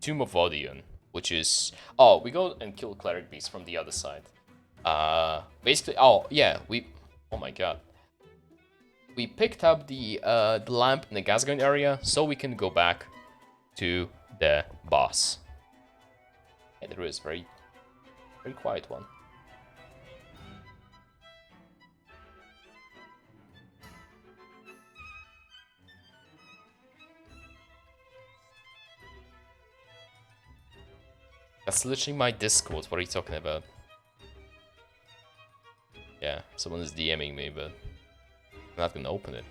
Tomb of Odeon, which is... Oh, we go and kill Cleric Beast from the other side. Basically... Oh, yeah, we... Oh my god. We picked up the lamp in the Gascoigne area, so we can go back to the boss. And there is very quiet one. That's literally my Discord. What are you talking about? Yeah, someone is DMing me, but I'm not gonna open it.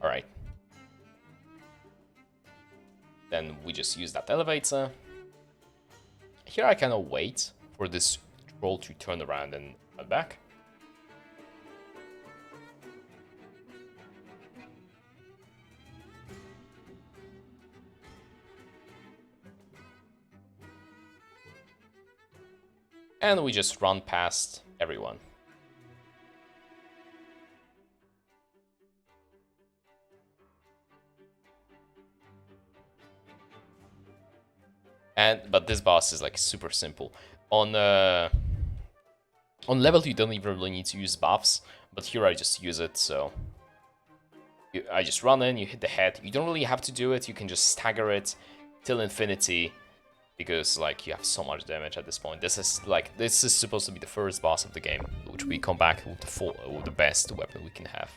Alright. Then we just use that elevator. Here I kind of wait for this troll to turn around and run back. And we just run past everyone. But this boss is like super simple. On level you don't even really need to use buffs, but here I just use it, so I just run in, you hit the head. You don't really have to do it, you can just stagger it till infinity, because like you have so much damage at this point. This is supposed to be the first boss of the game, which we come back with the best weapon we can have.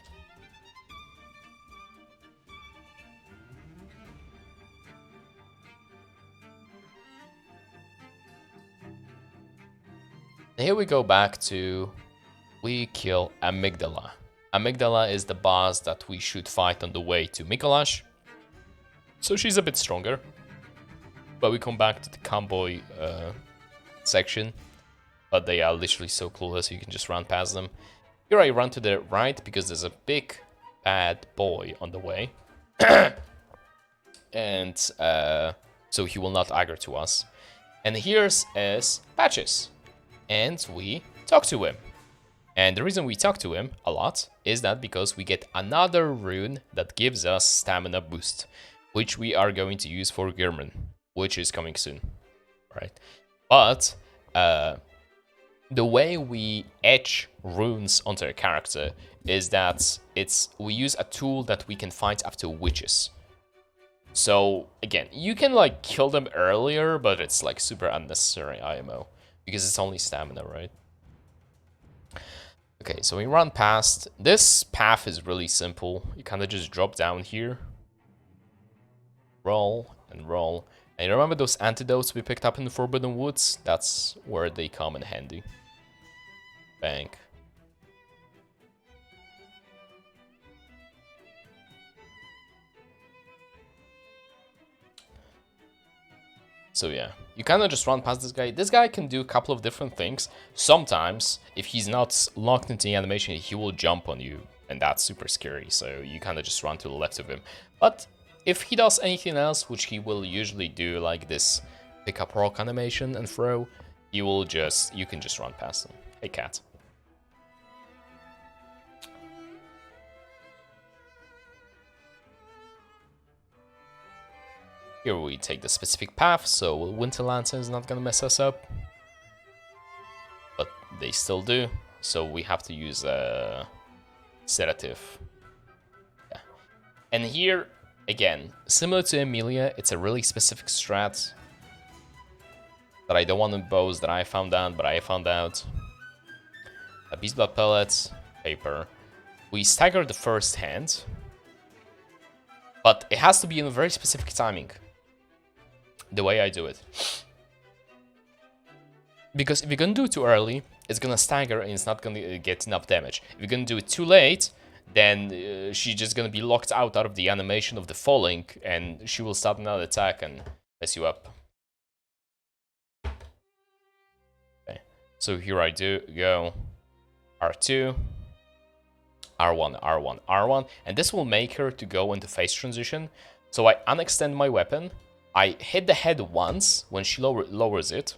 Here we go back to, we kill Amygdala. Amygdala is the boss that we should fight on the way to Micolash. So she's a bit stronger. But we come back to the convoy section. But they are literally so clueless, you can just run past them. Here I run to the right because there's a big bad boy on the way. And so he will not aggro to us. And here's is Patches. And we talk to him. And the reason we talk to him a lot is that because we get another rune that gives us stamina boost, which we are going to use for Gehrman, which is coming soon, right? But the way we etch runes onto a character is that we use a tool that we can find after witches. So again, you can like kill them earlier, but it's like super unnecessary IMO. Because it's only stamina, right? Okay, so we run past. This path is really simple. You kind of just drop down here. Roll and roll. And you remember those antidotes we picked up in the Forbidden Woods? That's where they come in handy. Bang. So yeah, you kind of just run past this guy. This guy can do a couple of different things. Sometimes, if he's not locked into the animation, he will jump on you, and that's super scary. So you kind of just run to the left of him. But if he does anything else, which he will usually do, like this pick up rock animation and throw, you can just run past him. Hey, cat. Here we take the specific path, so Winter Lantern is not gonna mess us up. they still do. So we have to use a sedative. Yeah. And here, again, similar to Amelia, it's a really specific strat that I don't want to boast that I found out, but I found out. A beast blood pellets, paper. We stagger the first hand, but it has to be in a very specific timing. The way I do it. Because if you're gonna do it too early, it's gonna stagger and it's not gonna get enough damage. If you're gonna do it too late, then she's just gonna be locked out of the animation of the falling, and she will start another attack and mess you up. Okay. So here I do go R2, R1, R1, R1, and this will make her to go into phase transition. So I unextend my weapon, I hit the head once when she lowers it.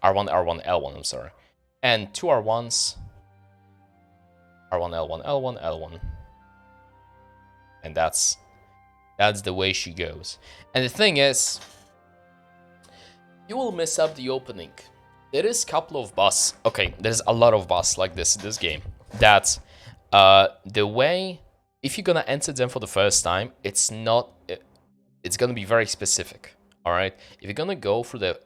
R1, R1, L1, I'm sorry. And 2 R1s. R1, L1, L1, L1. And that's the way she goes. And the thing is, you will mess up the opening. There is a couple of boss. Okay, there's a lot of boss like this in this game. That the way, if you're gonna enter them for the first time, it's gonna be very specific. All right, if you're gonna go through the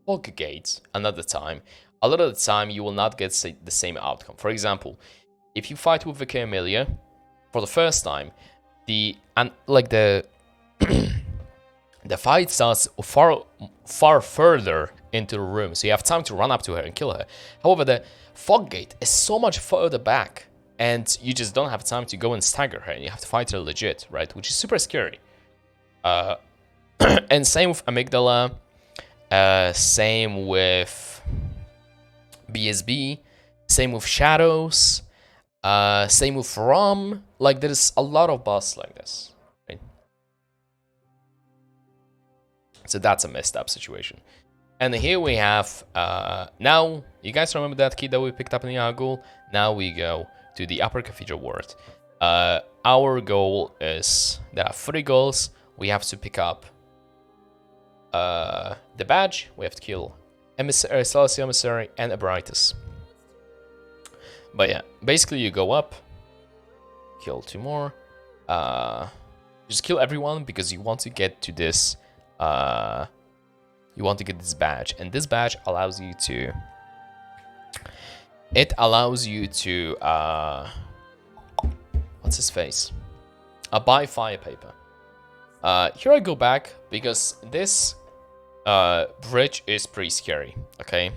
fog gate another time, a lot of the time you will not get the same outcome. For example, if you fight with Vicar Amelia for the first time, the fight starts far further into the room, so you have time to run up to her and kill her. However, the fog gate is so much further back, and you just don't have time to go and stagger her, and you have to fight her legit, right? Which is super scary. And same with Amygdala, same with BSB, same with Shadows, same with Rom. Like, there's a lot of boss like this, right? So that's a messed up situation. And here we have, now, you guys remember that key that we picked up in the Yahar'gul? Now we go to the upper Cathedral ward. Our goal is, there are 3 goals. We have to pick up the badge, we have to kill Emissary, Celestial Emissary, and Ebrietas. But yeah, basically you go up, kill 2 more, just kill everyone because you want to get to this, you want to get this badge, and this badge allows you to, what's his face? Buy fire paper. Here I go back because this bridge is pretty scary, okay?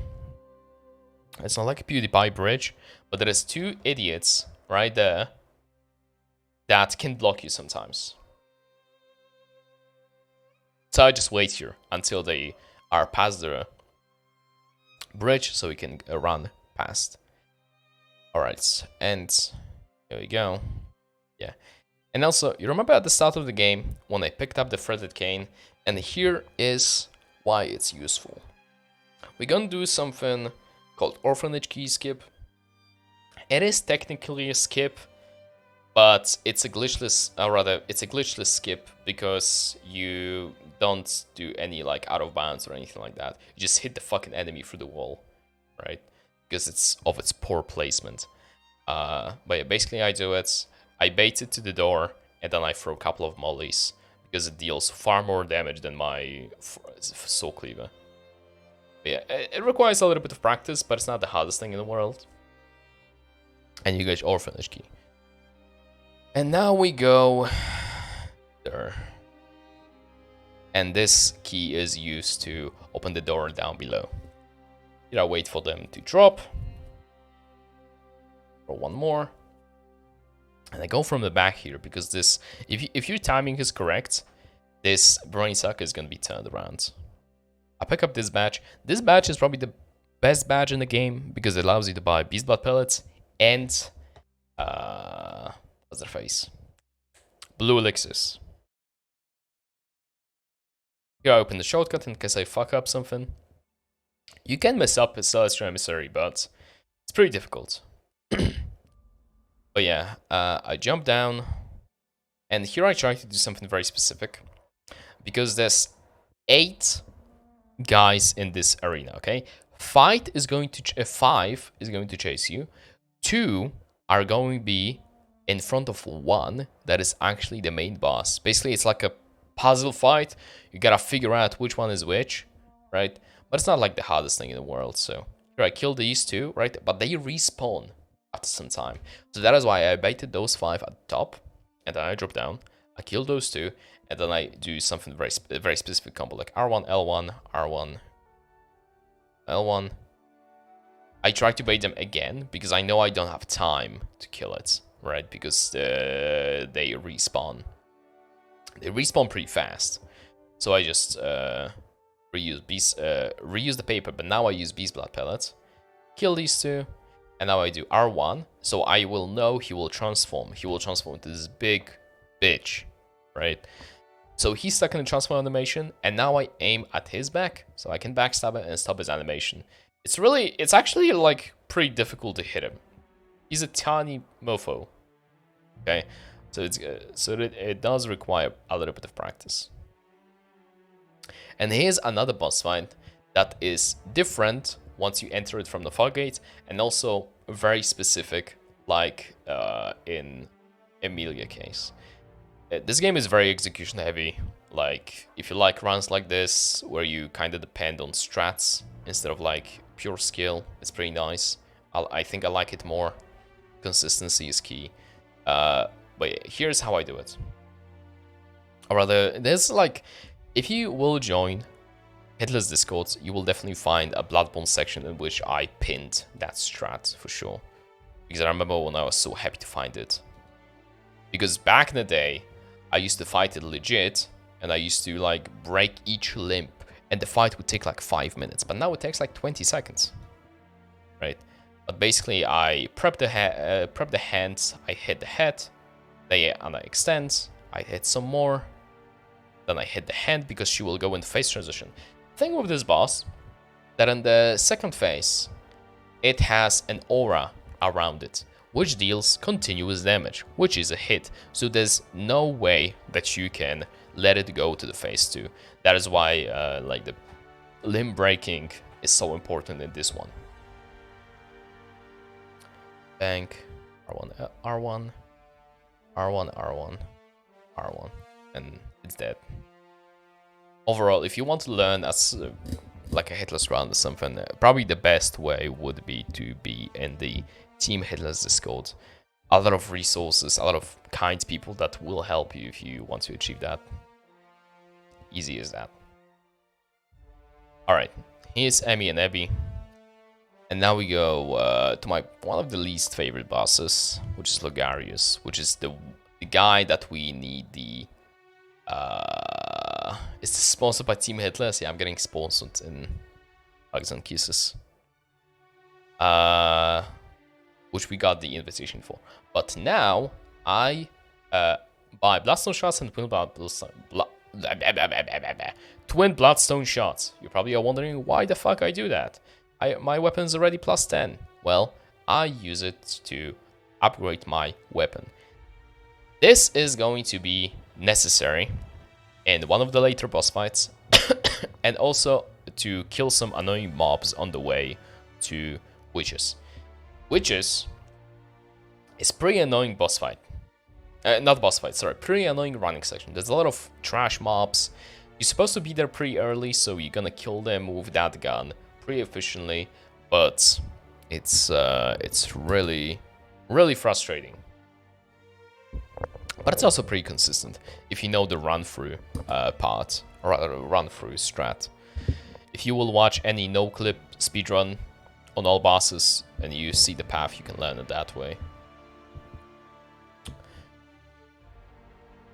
It's not like a PewDiePie bridge, but there is 2 idiots right there that can block you sometimes. So I just wait here until they are past the bridge so we can run past. Alright, and here we go. Yeah. And also, you remember at the start of the game when I picked up the threaded cane, and here is why it's useful. We're gonna do something called orphanage key skip. It is technically a skip, but it's a glitchless, or rather, it's a glitchless skip because you don't do any like out of bounds or anything like that. You just hit the fucking enemy through the wall, right? Because it's of its poor placement. But yeah, basically I do it. I bait it to the door, and then I throw a couple of mollies, because it deals far more damage than my Soul Cleaver. But yeah, it requires a little bit of practice, but it's not the hardest thing in the world. And you get Orphanage Key. And now we go there. And this key is used to open the door down below. Here I wait for them to drop. For 1 more. And I go from the back here because this, if your timing is correct, this brain sucker is going to be turned around. I pick up this badge. This badge is probably the best badge in the game because it allows you to buy beast blood pellets and what's their face? Blue elixirs. Here I open the shortcut in case I fuck up something. You can mess up a Celestial Emissary, but it's pretty difficult. But yeah, I jump down, and here I try to do something very specific, because there's 8 guys in this arena, okay? Fight is going to 5 is going to chase you. 2 are going to be in front of 1 that is actually the main boss. Basically, it's like a puzzle fight. You gotta figure out which one is which, right? But it's not like the hardest thing in the world. So here I kill these 2, right? But they respawn after some time. So that is why I baited those 5 at the top, and then I drop down. I kill those 2, and then I do something very specific combo like R1, L1, R1, L1. I try to bait them again because I know I don't have time to kill it, right? Because they respawn. They respawn pretty fast. So I just reuse the paper, but now I use beast blood pellets. Kill these 2, and now I do R1. So I will know he will transform. He will transform into this big bitch, right? So he's stuck in the transform animation, and now I aim at his back, so I can backstab it and stop his animation. It's actually like pretty difficult to hit him. He's a tiny mofo. Okay, so it does require a little bit of practice. And here's another boss fight that is different once you enter it from the far gate, and also very specific, like in Amelia case. This game is very execution heavy. Like, if you like runs like this, where you kind of depend on strats instead of like pure skill, it's pretty nice. I think I like it more. Consistency is key. But here's how I do it. Or rather, there's like, if you will join Hitler's Discord, you will definitely find a Bloodborne section in which I pinned that strat for sure. Because I remember when I was so happy to find it. Because back in the day, I used to fight it legit, and I used to like break each limb, and the fight would take like 5 minutes, but now it takes like 20 seconds, right? But basically, I prep the hands, I hit the head, and I extend, I hit some more, then I hit the hand because she will go in phase transition. Thing with this boss, that in the second phase, it has an aura around it, which deals continuous damage, which is a hit. So there's no way that you can let it go to the phase 2. That is why like the limb breaking is so important in this one. Bank, R1, R1, R1, R1, R1, and it's dead. Overall, if you want to learn as like a hitless round or something, probably the best way would be to be in the Team Hitler's Discord. A lot of resources, a lot of kind people that will help you if you want to achieve that. Easy as that. Alright, here's Emmy and Abby. And now we go to one of the least favorite bosses, which is Logarius, which is the guy that we need the... is this sponsored by Team Hitler? Yeah, I'm getting sponsored in Hugs and Kisses. Which we got the invitation for. But now, I buy Bloodstone shots and Twin Bloodstone shots. You probably are wondering why the fuck I do that. My weapon's already plus 10. Well, I use it to upgrade my weapon. This is going to be necessary in one of the later boss fights, and also to kill some annoying mobs on the way to witches. Witches is pretty annoying boss fight. Not boss fight, sorry, pretty annoying running section. There's a lot of trash mobs. You're supposed to be there pretty early, so you're gonna kill them with that gun pretty efficiently, but it's really, really frustrating. But it's also pretty consistent if you know the run-through part, or rather run-through strat. If you will watch any no-clip speedrun on all bosses and you see the path, you can learn it that way.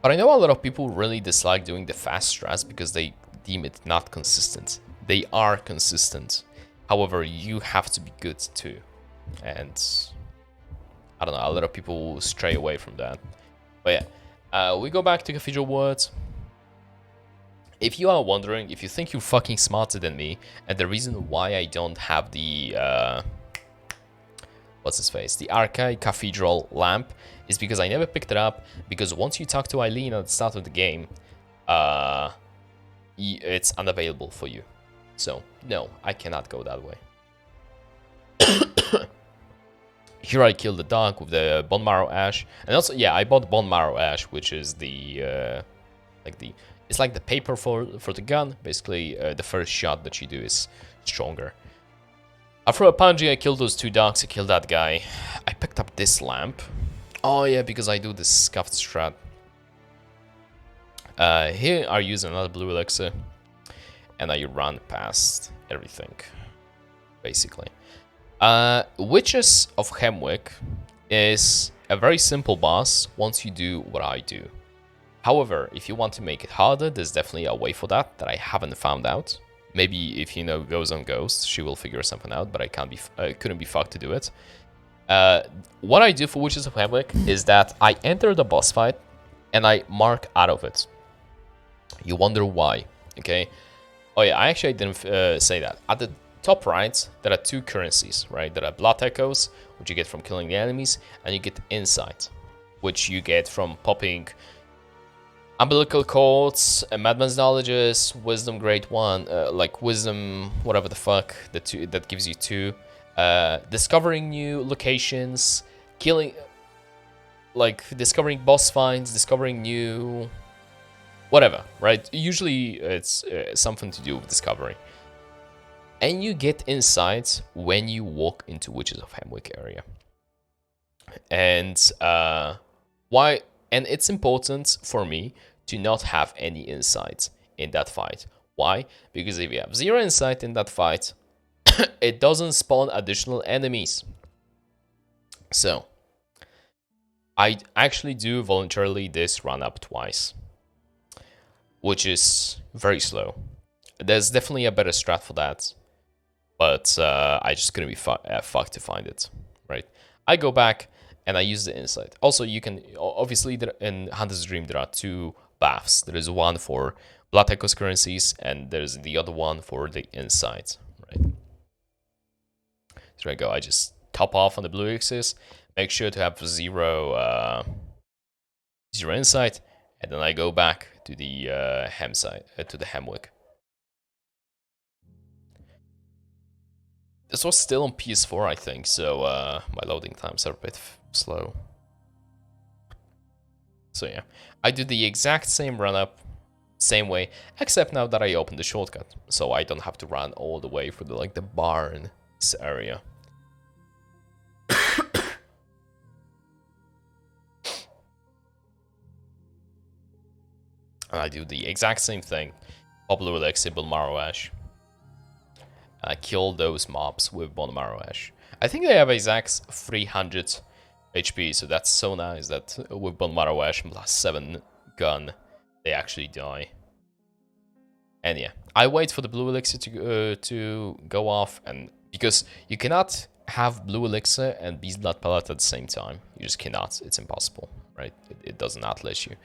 But I know a lot of people really dislike doing the fast strats because they deem it not consistent. They are consistent. However, you have to be good too. And I don't know, a lot of people stray away from that. But yeah, we go back to Cathedral words. If you are wondering, if you think you're fucking smarter than me, and the reason why I don't have the, what's his face, the Archive Cathedral lamp, is because I never picked it up, because once you talk to Eileen at the start of the game, it's unavailable for you. So, no, I cannot go that way. Here I killed the dog with the Bone Marrow Ash. And also, yeah, I bought Bone Marrow Ash, which is the, it's like the paper for the gun. Basically, the first shot that you do is stronger. After a punji, I killed those 2 dogs, I killed that guy. I picked up this lamp. Oh yeah, because I do this scuffed strat. Here I use another blue elixir. And I run past everything, basically. Witches of Hemwick is a very simple boss once you do what I do. However, if you want to make it harder, there's definitely a way for that I haven't found out. Maybe if you know Goes on Ghost, she will figure something out, but I couldn't be fucked to do it. What I do for Witches of Hemwick is that I enter the boss fight and I mark out of it. You wonder why, okay? Oh yeah, I actually didn't say that. At the top right, there are 2 currencies, right? There are Blood Echoes, which you get from killing the enemies, and you get Insight, which you get from popping Umbilical Cords, Madman's Knowledges, Wisdom Grade 1, like Wisdom, whatever the fuck, that gives you 2. Discovering new locations, discovering boss finds, discovering new... whatever, right? Usually it's something to do with discovery. And you get insights when you walk into Witches of Hemwick area. And why? And it's important for me to not have any insights in that fight. Why? Because if you have 0 insight in that fight, it doesn't spawn additional enemies. So, I actually do voluntarily this run up twice, which is very slow. There's definitely a better strat for that, but I just couldn't be fucked to find it, right? I go back and I use the insight. Also, you can, obviously, in Hunter's Dream, there are 2 baths. There is one for Blood Echoes currencies, and there's the other one for the insight, right? So there I go. I just top off on the blue elixirs, make sure to have 0 insight, and then I go back to the to the Hemwick. This was still on PS4, I think, so my loading times are a bit slow. So yeah, I do the exact same run-up, same way, except now that I opened the shortcut, so I don't have to run all the way through the barn area. And I do the exact same thing. Pop blue elixir, Bone Marrow Ash. And I kill those mobs with Bone Marrow Ash. I think they have exact 300 HP, so that's so nice that with Bone Marrow Ash plus 7 gun, they actually die. And yeah, I wait for the blue elixir to go off, and because you cannot have blue elixir and beast blood pellet at the same time. You just cannot. It's impossible, right? It does not let you.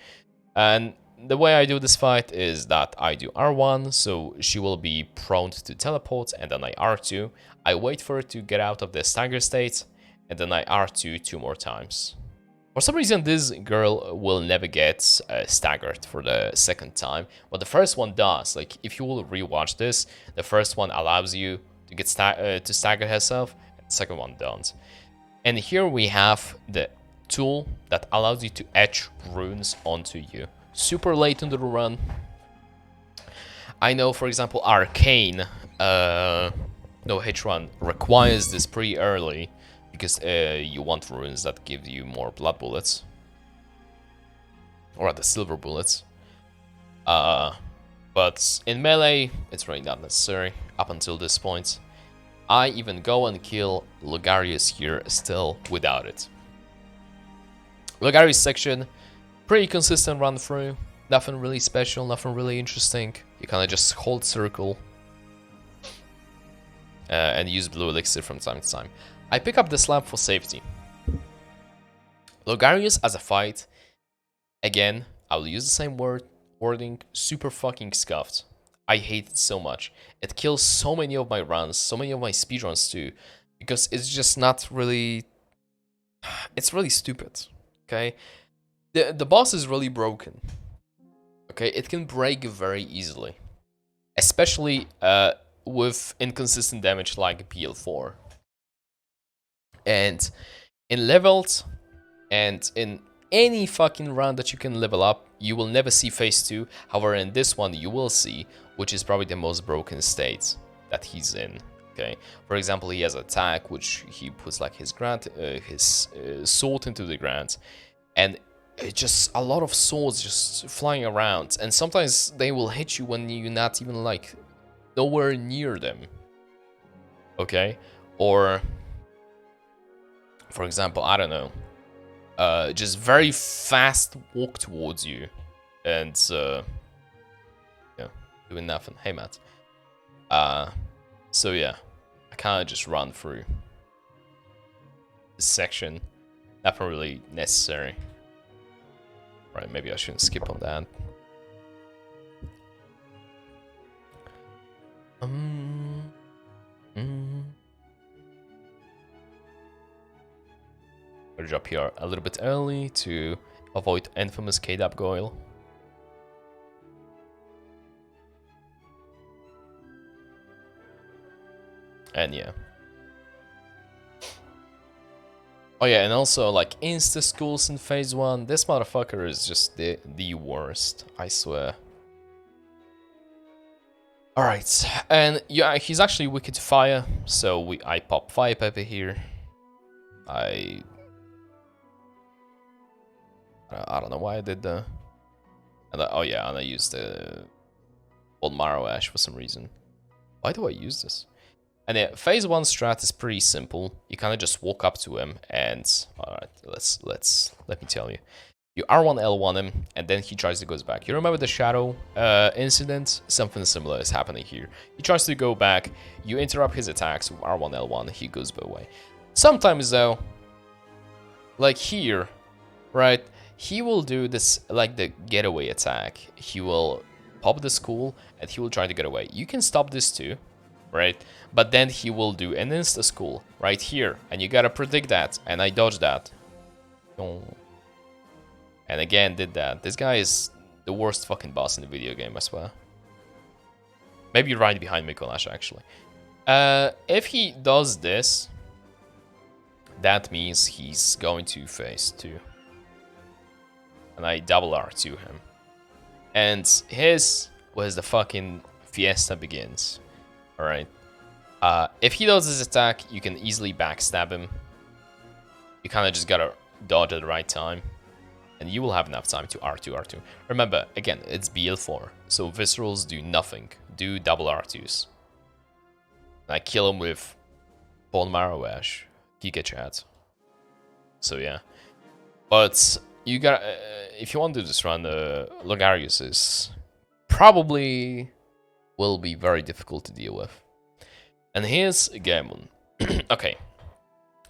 And the way I do this fight is that I do R1, so she will be prone to teleport, and then I R2. I wait for her to get out of the stagger state, and then I R2 2 more times. For some reason, this girl will never get staggered for the second time, but the first one does. Like, if you will rewatch this, the first one allows you to get to stagger herself, and the second one don't. And here we have the tool that allows you to etch runes onto you. Super late into the run. I know, for example, Arcane, no H1 requires this pretty early because you want runes that give you more blood bullets, or rather silver bullets. But in melee, it's really not necessary up until this point. I even go and kill Logarius here still without it. Logarius section, pretty consistent run through. Nothing really special, nothing really interesting. You kind of just hold circle and use blue elixir from time to time. I pick up the slab for safety. Logarius as a fight, again, I will use the same wording, super fucking scuffed. I hate it so much. It kills so many of my runs, so many of my speedruns too, because it's just not really... It's really stupid, okay? The boss is really broken. Okay, it can break very easily. Especially with inconsistent damage like BL4. And in leveled and in any fucking round that you can level up, you will never see phase 2. However, in this one you will see, which is probably the most broken state that he's in. Okay, for example, he has attack, which he puts like his sword into the ground, and it's just a lot of swords just flying around, and sometimes they will hit you when you're not even like nowhere near them. Okay, or for example, I don't know, just very fast walk towards you, and yeah, doing nothing. Hey, Matt. So yeah, I kind of just run through this section. Nothing really necessary. Right, maybe I shouldn't skip on that. I'll drop here a little bit early to avoid infamous Yahar'gul. And yeah. Oh yeah, and also like insta schools in phase 1. This motherfucker is just the worst, I swear. Alright, and yeah, he's actually wicked to fire, so I pop fire pepper here. I don't know why I did that. Oh yeah, and I used the old Micolash for some reason. Why do I use this? And yeah, phase 1 strat is pretty simple. You kind of just walk up to him and alright, let me tell you. You R1 L1 him, and then he tries to go back. You remember the shadow incident? Something similar is happening here. He tries to go back, you interrupt his attacks with R1 L1, he goes away. Sometimes though, like here, right, he will do this like the getaway attack. He will pop the school and he will try to get away. You can stop this too, right? But then he will do an insta school right here, and you gotta predict that, and I dodged that. And again did that. This guy is the worst fucking boss in the video game, I swear. Maybe right behind Micolash, actually. If he does this, that means he's going to phase 2. And I double R2 him. And his was the fucking fiesta begins. Alright. If he does his attack, you can easily backstab him. You kind of just gotta dodge at the right time. And you will have enough time to R2. Remember, again, it's BL4. So Viscerals do nothing. Do double R2s. And I kill him with Bone Marrow Ash. Giga Chat. So yeah. But you got if you want to do this run, Logarius is probably will be very difficult to deal with. And here's Gehrman. Okay.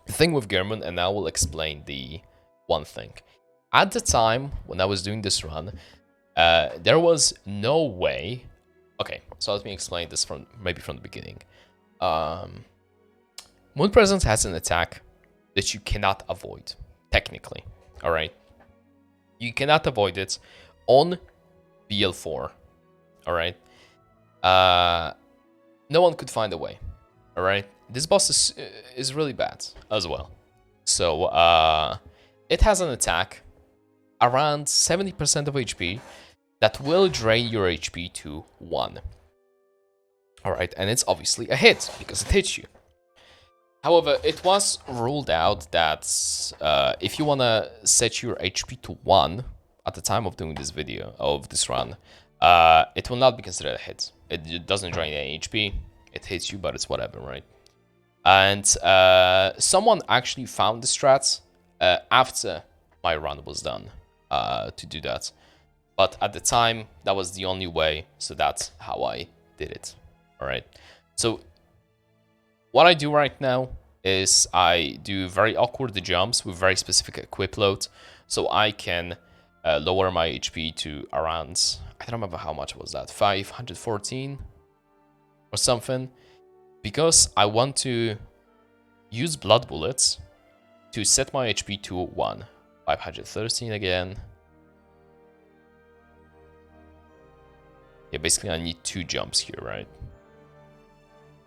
The thing with Gehrman, and I will explain the one thing. At the time when I was doing this run, there was no way. Okay, so let me explain this from the beginning. Moon Presence has an attack that you cannot avoid, technically. All right, you cannot avoid it on BL4. All right, no one could find a way. All right, this boss is really bad as well. So it has an attack around 70% of HP that will drain your HP to 1. Alright, and it's obviously a hit, because it hits you. However, it was ruled out that if you want to set your HP to 1 at the time of doing this video, of this run, it will not be considered a hit. It doesn't drain any HP, it hits you, but it's whatever, right? And someone actually found the strats after my run was done. To do that, but at the time that was the only way, so that's how I did it. All right, so what I do right now is I do very awkward jumps with very specific equip load, so I can lower my HP to around, I don't remember how much was that, 514 or something, because I want to use blood bullets to set my HP to 1. 513 again. Yeah, basically I need 2 jumps here, right?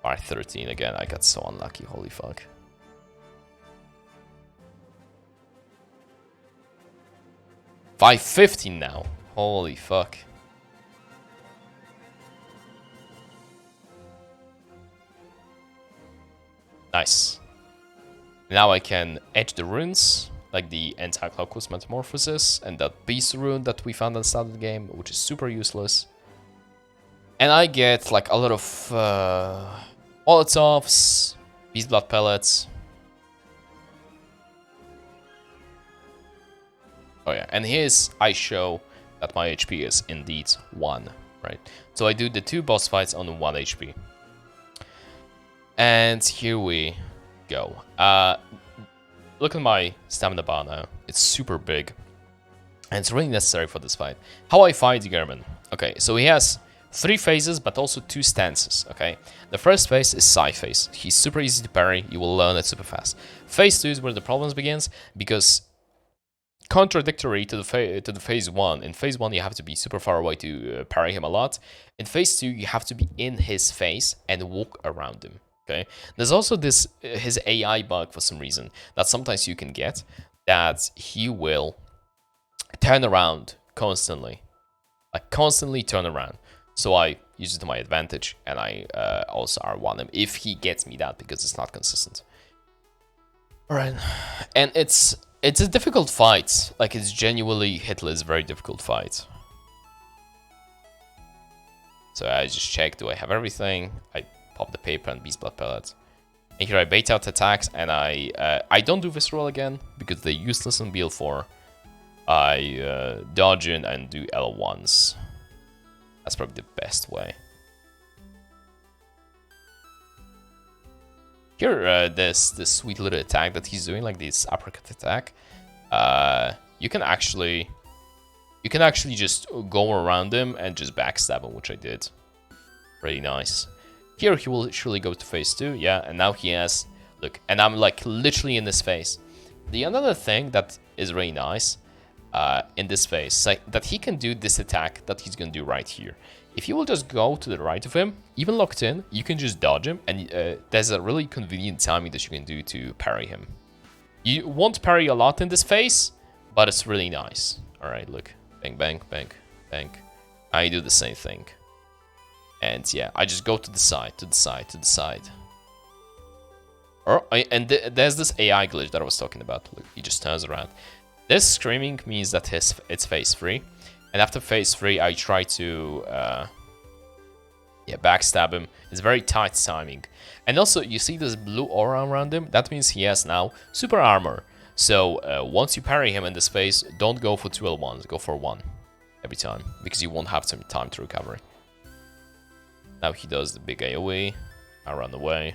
513 again. I got so unlucky. Holy fuck. $515 now. Holy fuck. Nice. Now I can edge the runes, like the anti-clockwork metamorphosis and that beast rune that we found at the start of the game, which is super useless. And I get like a lot of Molotovs, beast blood pellets. Oh yeah, and here's I show that my HP is indeed 1, right? So I do the 2 boss fights on 1 HP. And here we go. Look at my stamina bar now. It's super big. And it's really necessary for this fight. How I fight Gehrman. Okay, so he has 3 phases, but also 2 stances, okay? The first phase is Psy phase. He's super easy to parry. You will learn it super fast. Phase 2 is where the problems begins, because contradictory to the phase 1. In phase 1, you have to be super far away to parry him a lot. In phase 2, you have to be in his face and walk around him. Okay. There's also this his AI bug for some reason that sometimes you can get, that he will turn around constantly, like constantly turn around. So I use it to my advantage, and I also R1 him if he gets me that, because it's not consistent. All right, and it's a difficult fight. Like, it's genuinely Hitler's very difficult fight. So I just check, do I have everything? I pop the paper and beast blood pellets. And here I bait out attacks, and I don't do visceral again because they're useless in BL4. I dodge in and do L1s. That's probably the best way. Here, this sweet little attack that he's doing, like this uppercut attack. You can actually just go around him and just backstab him, which I did. Really nice. Here he will surely go to phase 2, yeah, and now he has, look, and I'm like literally in this phase. The another thing that is really nice in this phase, like, that he can do this attack that he's gonna do right here. If you will just go to the right of him, even locked in, you can just dodge him, and there's a really convenient timing that you can do to parry him. You won't parry a lot in this phase, but it's really nice. All right, look, bang, bang, bang, bang. I do the same thing. And yeah, I just go to the side, to the side, to the side. And there's this AI glitch that I was talking about. Look, he just turns around. This screaming means that it's phase 3. And after phase 3, I try to backstab him. It's very tight timing. And also, you see this blue aura around him? That means he has now super armor. So once you parry him in this phase, don't go for 2 L1s. Go for 1 every time, because you won't have some time to recover. Now he does the big AoE. I run away.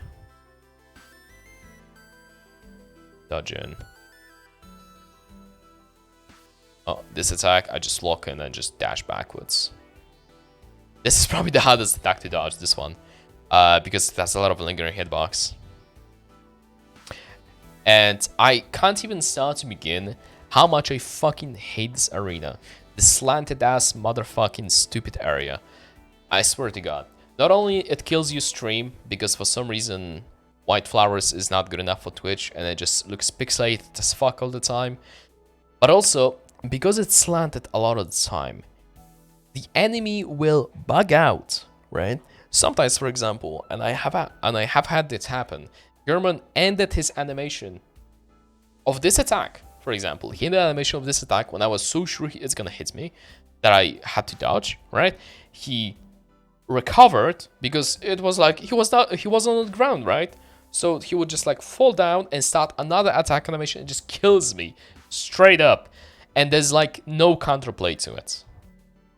Dodge in. Oh, this attack, I just lock in and just dash backwards. This is probably the hardest attack to dodge, this one. Because it has a lot of lingering hitbox. And I can't even start to begin how much I fucking hate this arena. This slanted ass motherfucking stupid area. I swear to God. Not only it kills you stream, because for some reason White Flowers is not good enough for Twitch and it just looks pixelated as fuck all the time, but also because it's slanted a lot of the time, the enemy will bug out, right? Sometimes, for example, and I have had this happen, Gehrman ended his animation of this attack. For example, he ended the animation of this attack when I was so sure it's gonna hit me that I had to dodge, right? He recovered because it was like he wasn't on the ground, right? So he would just like fall down and start another attack animation and just kills me straight up, and there's like no counterplay to it.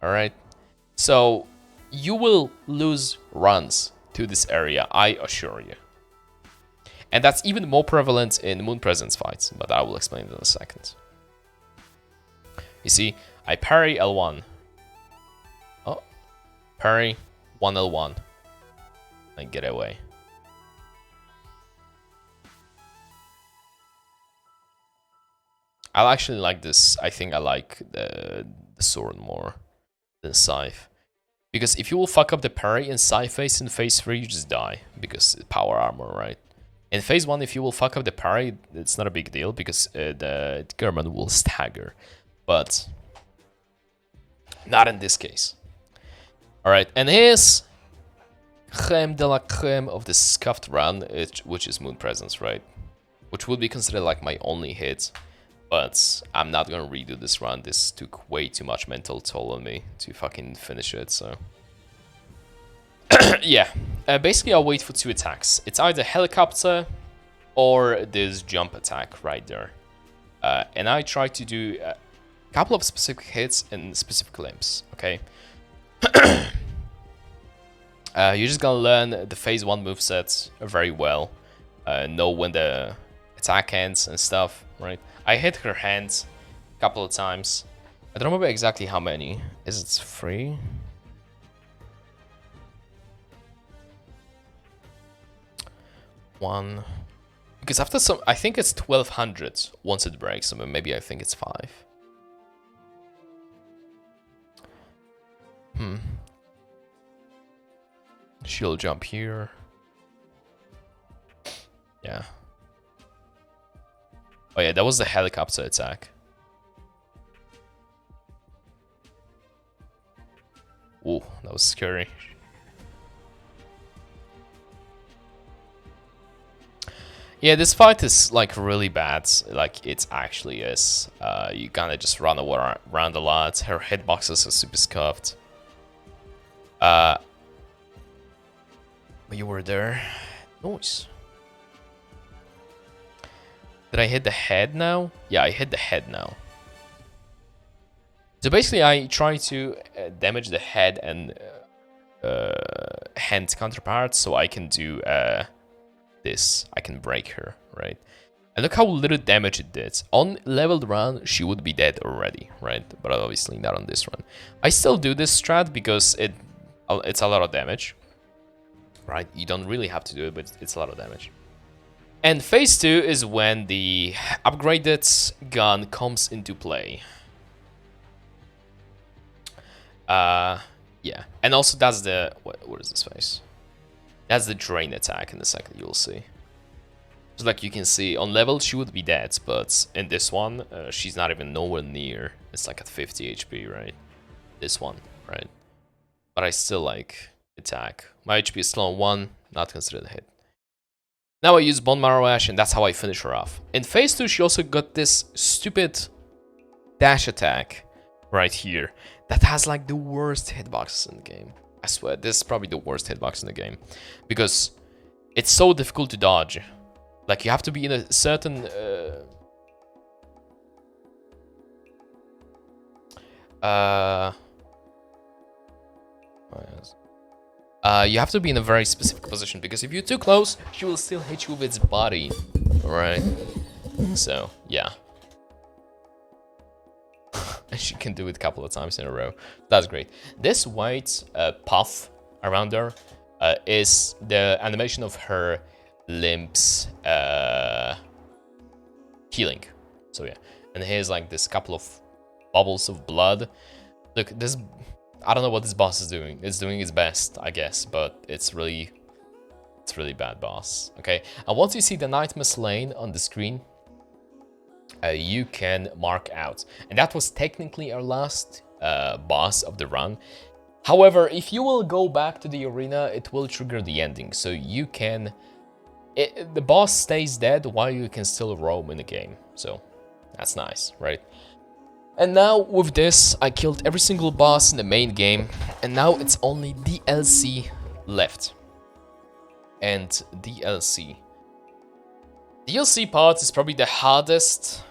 All right, so you will lose runs to this area, I assure you, and that's even more prevalent in Moon Presence fights, but I will explain it in a second. You see, I parry L1. Oh, parry 1L1 and get away. I actually like this. I think I like the sword more than scythe. Because if you will fuck up the parry in side phase in phase 3, you just die. Because power armor, right? In phase 1, if you will fuck up the parry, it's not a big deal because the Gehrman will stagger. But not in this case. Alright, and here's creme de la creme of the scuffed run, which is Moon Presence, right? Which would be considered like my only hit. But I'm not gonna redo this run. This took way too much mental toll on me to fucking finish it, so... yeah. Basically, I'll wait for 2 attacks. It's either helicopter or this jump attack right there. And I try to do a couple of specific hits in specific limbs, okay? You're just gonna learn the phase 1 moveset very well. Know when the attack ends and stuff, right? I hit her hands a couple of times. I don't remember exactly how many. Is it 3? One. Because after some, I think it's 1200 once it breaks. So maybe I think it's 5. She'll jump here. Yeah. Oh yeah, that was the helicopter attack. Ooh, that was scary. Yeah, this fight is like really bad. Like it actually is. You kind of just run around a lot. Her hitboxes are super scuffed. But you were there. Nice. Did I hit the head now? Yeah, I hit the head now. So basically, I try to damage the head and hand counterpart so I can do this. I can break her, right? And look how little damage it did. On leveled run, she would be dead already, right? But obviously not on this run. I still do this strat because it's a lot of damage, right? You don't really have to do it, but it's a lot of damage. And phase 2 is when the upgraded gun comes into play. Yeah. And also that's the... What is this phase? That's the drain attack in the second, you'll see. So like you can see, on level she would be dead, but in this one, she's not even nowhere near. It's like at 50 HP, right? This one, right? But I still like attack. My HP is still on 1, not considered a hit. Now I use Bone Marrow Ash, and that's how I finish her off. In phase 2, she also got this stupid dash attack right here that has like the worst hitboxes in the game. I swear, this is probably the worst hitbox in the game. Because it's so difficult to dodge. Like, you have to be in a certain... you have to be in a very specific position, because if you're too close, she will still hit you with its body. Right? So, yeah. And she can do it a couple of times in a row. That's great. This white puff around her is the animation of her limbs healing. So yeah. And here's like this couple of bubbles of blood. Look, this... I don't know what this boss is doing. It's doing its best, I guess, but it's really bad boss. Okay, and once you see the Nightmare Slain on the screen, you can mark out. And that was technically our last boss of the run. However, if you will go back to the arena, it will trigger the ending. So you can... the boss stays dead while you can still roam in the game. So that's nice, right? And now with this, I killed every single boss in the main game. And now it's only DLC left. And DLC. DLC part is probably the hardest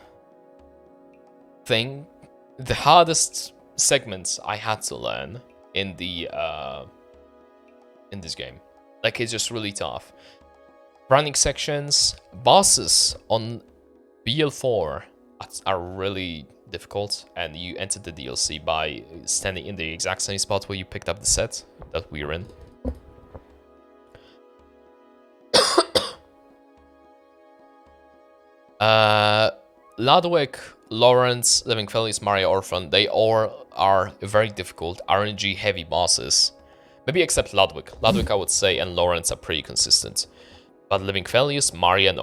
thing. The hardest segments I had to learn in the in this game. Like, it's just really tough. Running sections, bosses on BL4 are really difficult, and you enter the DLC by standing in the exact same spot where you picked up the set that we're in. Ludwig, Laurence, Living Felix, Maria, Orphan, they all are very difficult RNG heavy bosses. Maybe except Ludwig. Ludwig I would say and Laurence are pretty consistent. But Living Felix, Maria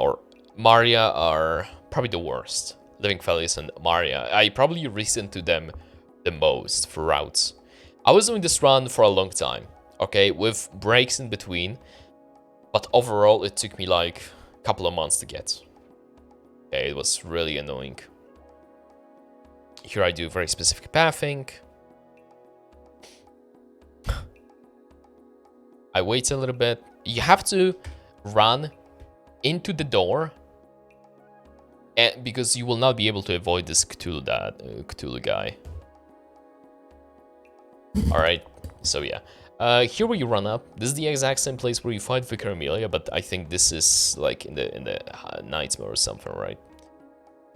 are probably the worst. Living Felix and Maria. I probably listened to them the most for routes. I was doing this run for a long time, okay, with breaks in between. But overall it took me like a couple of months to get. Okay, it was really annoying. Here I do very specific pathing. I wait a little bit. You have to run into the door, and because you will not be able to avoid this Cthulhu guy. All right, so yeah. Here where you run up, this is the exact same place where you fight Vicar Amelia, but I think this is like in the nightmare or something, right?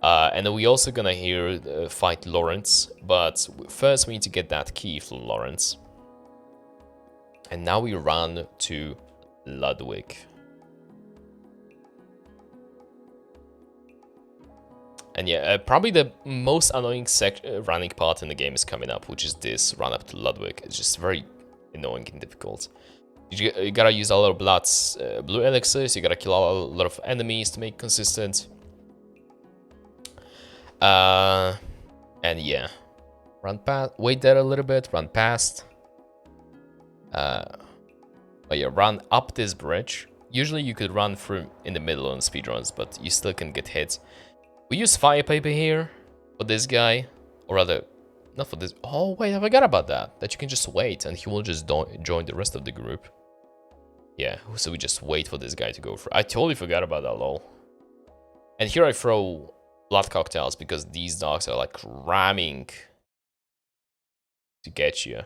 And then we also gonna here fight Laurence, but first we need to get that key from Laurence. And now we run to Ludwig. And yeah, probably the most annoying running part in the game is coming up, which is this run up to Ludwig. It's just very annoying and difficult. You gotta use a lot of blue elixirs, you gotta kill a lot of enemies to make it consistent. And yeah, run past, wait there a little bit, run past. But yeah, run up this bridge. Usually you could run through in the middle on speedruns, but you still can get hit. We use fire paper here for this guy, or rather, not for this. Oh wait, I forgot about that. That you can just wait and he will just join the rest of the group. Yeah, so we just wait for this guy to go through. I totally forgot about that, lol. And here I throw blood cocktails because these dogs are like ramming to get you.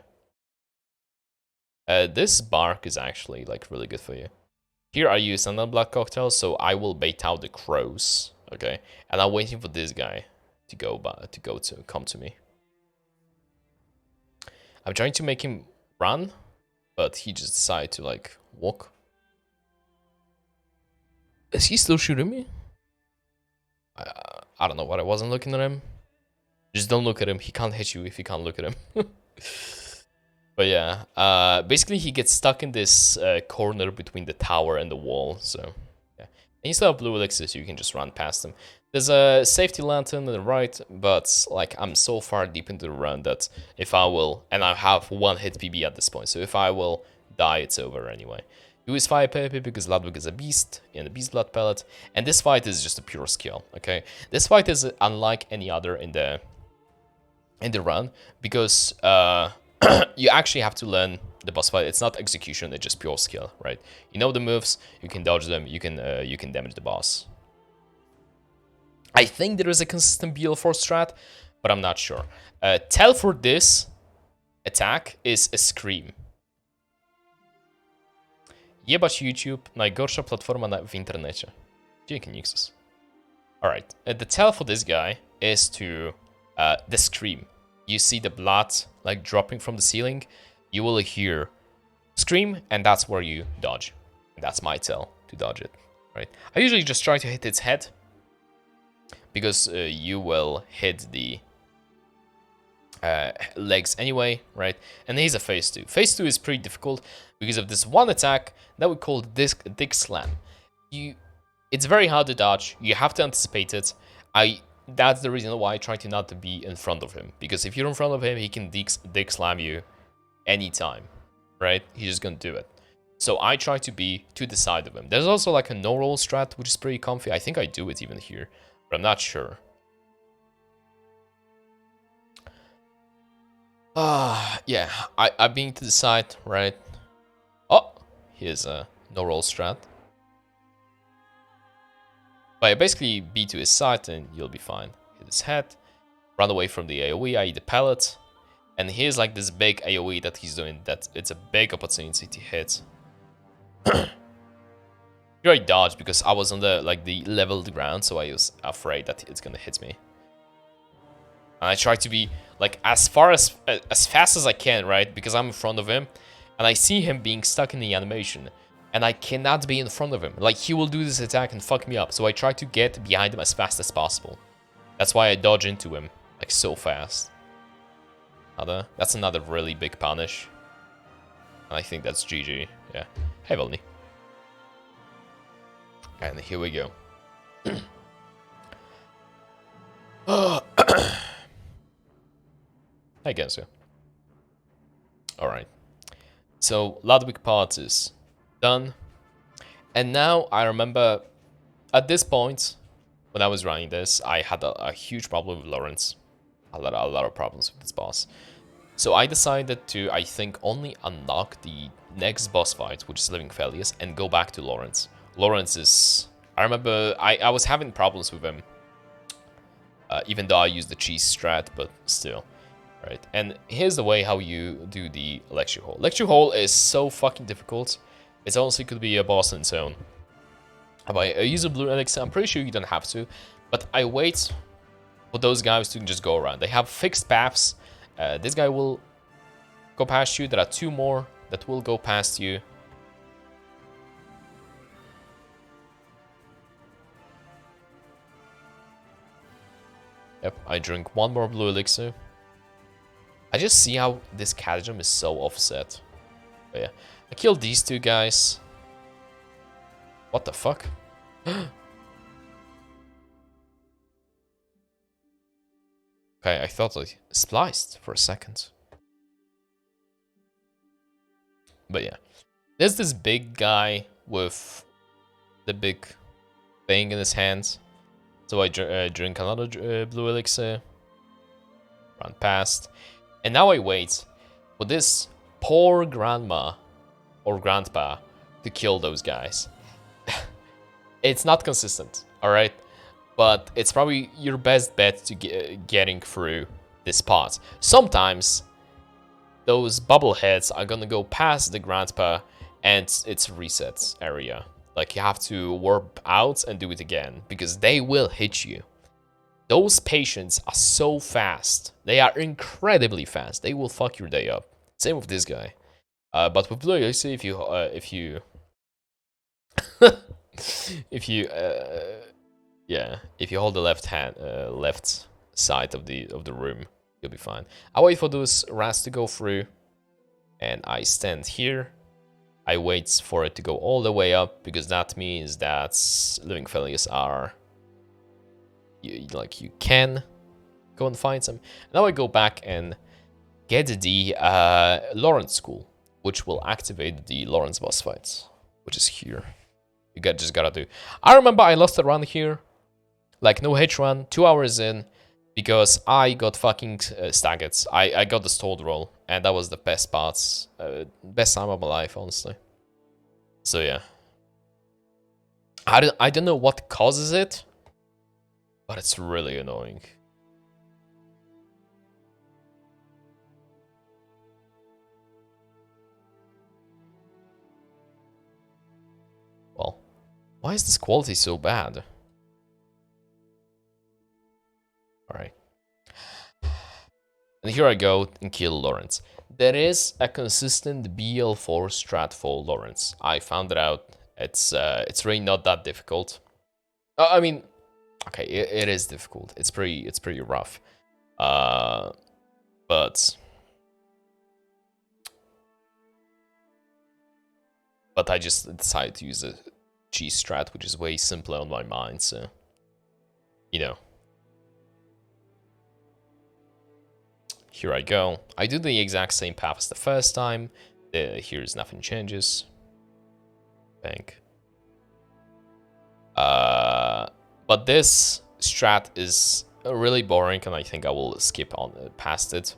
This bark is actually like really good for you. Here I use another blood cocktail, so I will bait out the crows. Okay, and I'm waiting for this guy to come to me. I'm trying to make him run, but he just decided to like walk. Is he still shooting me? I don't know what I wasn't looking at him. Just don't look at him. He can't hit you if you can't look at him. But yeah, basically he gets stuck in this corner between the tower and the wall. So yeah, and you still have blue elixirs, so you can just run past them. There's a safety lantern on the right, but like I'm so far deep into the run that if I will, and I have one hit PB at this point, so if I will die, it's over anyway. Use fire paper because Ludwig is a beast in the beast blood pellet, and this fight is just a pure skill. Okay, this fight is unlike any other in the run because you actually have to learn the boss fight. It's not execution; it's just pure skill, right? You know the moves, you can dodge them, you can damage the boss. I think there is a consistent BL4 strat, but I'm not sure. Tell for this attack is a scream. Jebać YouTube, najgorsza platforma w internecie. Dzięki, Nixus. Alright, the tell for this guy is to the scream. You see the blood like dropping from the ceiling, you will hear scream, and that's where you dodge. And that's my tell to dodge it, right? I usually just try to hit its head, because you will hit the legs anyway, right? And he's a phase 2. Phase 2 is pretty difficult because of this one attack that we call Dick Slam. It's very hard to dodge. You have to anticipate it. That's the reason why I try to not to be in front of him, because if you're in front of him, he can Dick Slam you anytime, right? He's just gonna do it. So I try to be to the side of him. There's also like a no-roll strat, which is pretty comfy. I think I do it even here, but I'm not sure. Yeah, I'm being to the side, right? Oh, here's a no-roll strat. But basically be to his side and you'll be fine. Hit his head, run away from the AoE, i.e. the pellet. And here's like this big AoE that he's doing, that it's a big opportunity to hit. Here I dodged because I was on the leveled ground, so I was afraid that it's gonna hit me. And I try to be like as fast as I can, right? Because I'm in front of him, and I see him being stuck in the animation, and I cannot be in front of him. Like he will do this attack and fuck me up, so I try to get behind him as fast as possible. That's why I dodge into him, like, so fast. That's another really big punish. And I think that's GG, yeah. Hey, Volny. And here we go. I guess so. Alright. So, Ludwig part is done. And now I remember, at this point, when I was running this, I had a huge problem with Laurence. A lot of problems with this boss. So I decided to, I think, only unlock the next boss fight, which is Living Felius, and go back to Laurence. Laurence is... I remember I was having problems with him. Even though I used the cheese strat, but still. Right, and here's the way how you do the Lecture Hall. Lecture Hall is so fucking difficult. It honestly could be a boss in its own. I use a blue elixir, I'm pretty sure you don't have to, but I wait for those guys to just go around. They have fixed paths. This guy will go past you. There are 2 more that will go past you. Yep, I drink 1 more blue elixir. I just see how this Cathedral is so offset. But yeah, I killed these 2 guys. What the fuck? Okay, I thought I spliced for a second. But yeah, there's this big guy with the big thing in his hands. So I drink another blue elixir, run past, and now I wait for this poor grandma or grandpa to kill those guys. It's not consistent, alright? But it's probably your best bet to getting through this part. Sometimes those bubbleheads are gonna go past the grandpa and it's resets area. Like, you have to warp out and do it again, because they will hit you. Those patients are so fast. They are incredibly fast. They will fuck your day up. Same with this guy. But with Blue, you see if you if you hold the left side of the room, you'll be fine. I wait for those rats to go through, and I stand here. I wait for it to go all the way up, because that means that Living Felius are... You can go and find some. Now I go back and get the Laurence school, which will activate the Laurence boss fights, which is here. You just gotta do. I remember I lost a run here, like no H run, 2 hours in, because I got fucking staggered. I got the stalled roll, and that was the best parts, best time of my life, honestly. So yeah, I don't know what causes it, but it's really annoying. Well, why is this quality so bad? Alright. And here I go and kill Laurence. There is a consistent BL4 strat for Laurence. I found it out. It's really not that difficult. I mean, okay, it is difficult. It's pretty rough. But I just decided to use a G strat, which is way simpler on my mind. So, you know. Here I go. I do the exact same path as the first time. Here's nothing changes. Bank. But this strat is really boring, and I think I will skip on past it.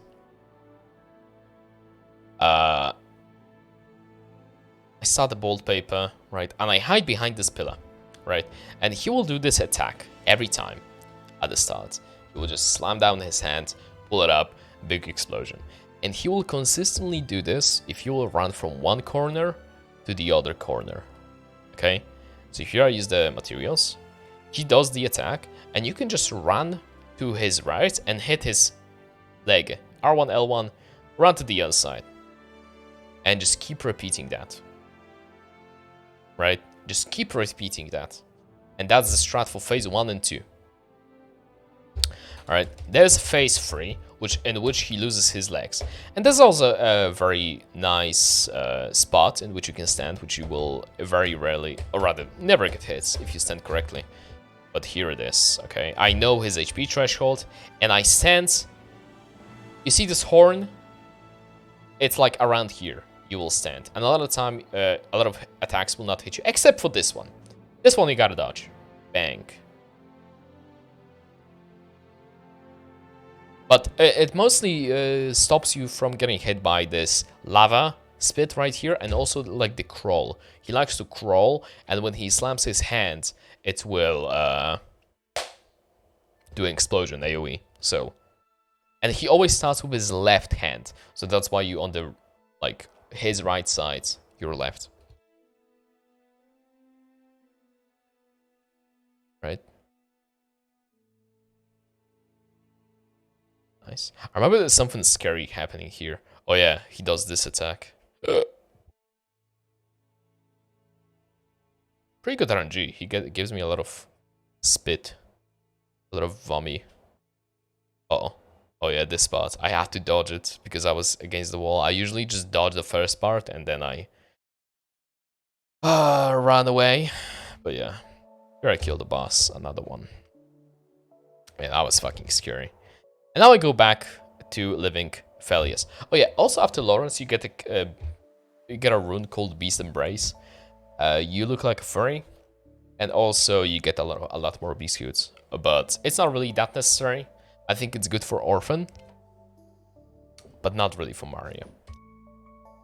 I start the bold paper, right? And I hide behind this pillar, right? And he will do this attack every time at the start. He will just slam down his hand, pull it up, big explosion. And he will consistently do this if you will run from one corner to the other corner. Okay? So here I use the materials. He does the attack, and you can just run to his right and hit his leg. R1, L1, run to the other side. And just keep repeating that. Right? Just keep repeating that. And that's the strat for phase 1 and 2. Alright, there's phase 3, in which he loses his legs. And there's also a very nice spot in which you can stand, which you will very rarely, or rather, never get hit if you stand correctly. But here it is, okay? I know his HP threshold, and I stand... You see this horn? It's like around here you will stand. And a lot of time, a lot of attacks will not hit you, except for this one. This one you gotta dodge. Bang. But it mostly stops you from getting hit by this lava spit right here, and also like the crawl. He likes to crawl, and when he slams his hand, it will do an explosion AoE. So, and he always starts with his left hand, so that's why you on the like his right side, your left. Right? Nice. I remember there's something scary happening here. Oh yeah, he does this attack. Pretty good RNG. He gives me a lot of spit. A lot of vomit. Uh-oh. Oh yeah, this spot. I had to dodge it because I was against the wall. I usually just dodge the first part and then I run away. But yeah. Here I killed the boss. Another one. Man, that was fucking scary. And now I go back to living Felius. Oh yeah, also after Laurence, you get a rune called Beast Embrace. You look like a furry, and also you get a lot more biscuits. But it's not really that necessary. I think it's good for Orphan, but not really for Mario.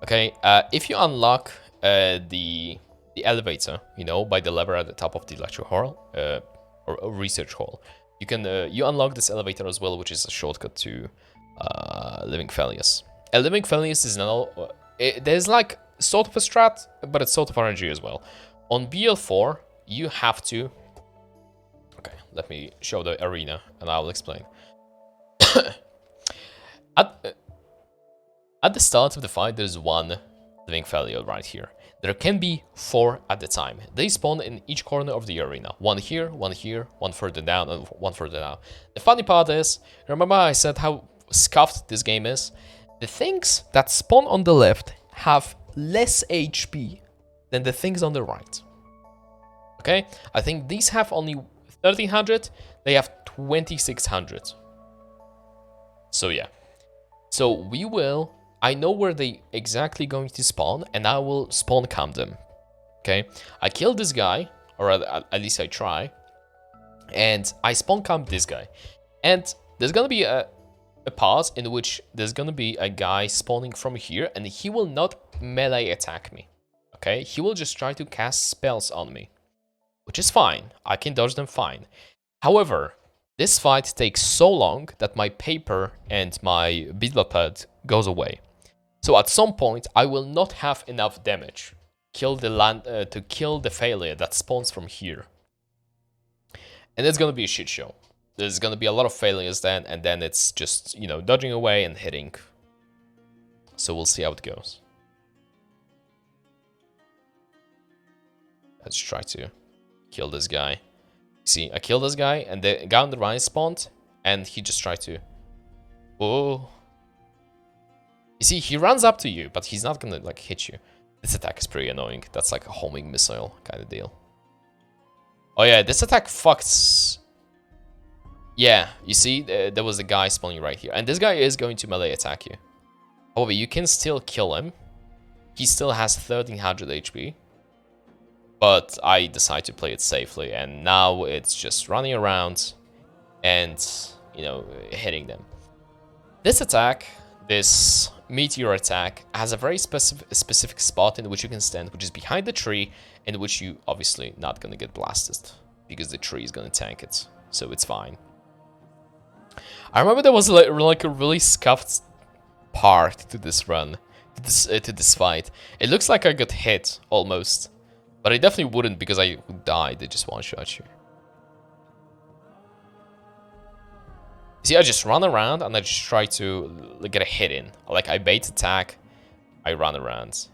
Okay, if you unlock the elevator, you know, by the lever at the top of the lecture hall or research hall. You can you unlock this elevator as well, which is a shortcut to Living Felius. Living Felius is now there's like sort of a strat, but it's sort of RNG as well. On BL4, you have to. Okay, let me show the arena, and I'll explain. At the start of the fight, there's one Living Felius right here. There can be 4 at the time. They spawn in each corner of the arena. One here, one further down, and one further down. The funny part is, remember I said how scuffed this game is? The things that spawn on the left have less HP than the things on the right. Okay? I think these have only 1300, they have 2600. So yeah. So we will... I know where they exactly going to spawn, and I will spawn camp them. Okay, I kill this guy, or at least I try, and I spawn camp this guy. And there's gonna be a pause in which there's gonna be a guy spawning from here, and he will not melee attack me. Okay, he will just try to cast spells on me, which is fine. I can dodge them fine. However, this fight takes so long that my paper and my beatball pad goes away. So at some point, I will not have enough damage to kill the failure that spawns from here. And it's gonna be a shit show. There's gonna be a lot of failures then, and then it's just, you know, dodging away and hitting. So we'll see how it goes. Let's try to kill this guy. See, I killed this guy, and the guy on the right spawned, and he just tried to... Oh... You see, he runs up to you, but he's not gonna, like, hit you. This attack is pretty annoying. That's like a homing missile kind of deal. Oh yeah, this attack fucks... Yeah, you see, there was a guy spawning right here. And this guy is going to melee attack you. However, you can still kill him. He still has 1300 HP. But I decide to play it safely. And now it's just running around and, you know, hitting them. This attack... This meteor attack has a very specific spot in which you can stand, which is behind the tree, in which you obviously not gonna get blasted because the tree is gonna tank it, so it's fine. I remember there was like a really scuffed part to this run, to this fight. It looks like I got hit almost, but I definitely wouldn't because I would die. They just one-shot you. See, I just run around and I just try to get a hit in. Like, I bait attack, I run around.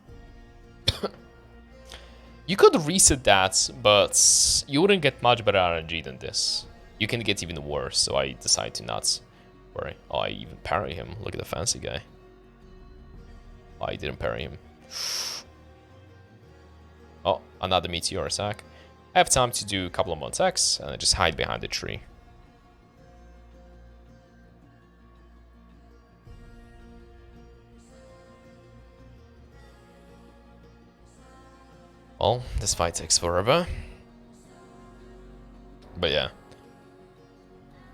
You could reset that, but you wouldn't get much better RNG than this. you can get even worse, so I decide to not worry. Oh, I even parry him. Look at the fancy guy. Oh, I didn't parry him. Oh, another meteor attack. I have time to do a couple of more attacks, and I just hide behind the tree. Well, this fight takes forever. But yeah.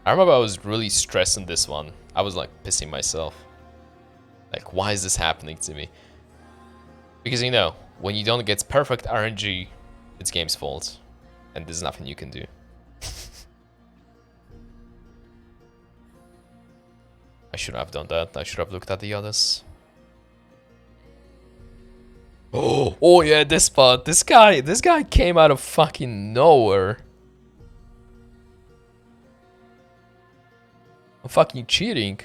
I remember I was really stressing this one. I was like pissing myself. Like, why is this happening to me? Because, you know, when you don't get perfect RNG, it's game's fault. And there's nothing you can do. I should have done that. I should have looked at the others. Oh yeah, this part. This guy came out of fucking nowhere. I'm fucking cheating.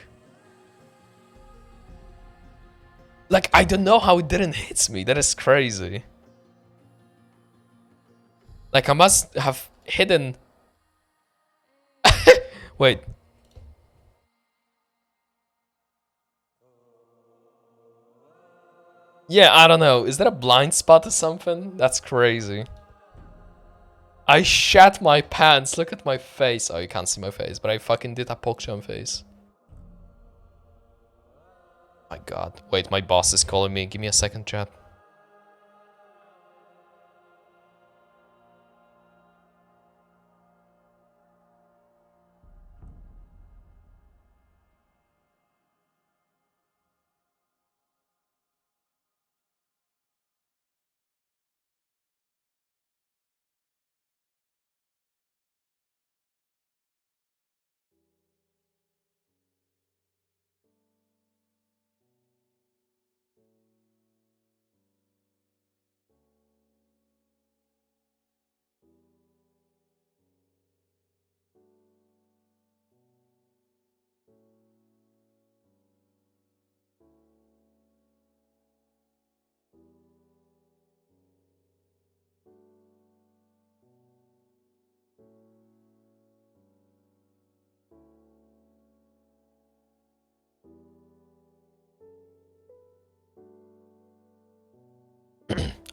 Like, I don't know how it didn't hit me. That is crazy. Like, I must have hidden... Wait. Yeah, I don't know. Is that a blind spot or something? That's crazy. I shat my pants. Look at my face. Oh, you can't see my face, but I fucking did a PogChamp face. My god. Wait, my boss is calling me. Give me a second, chat.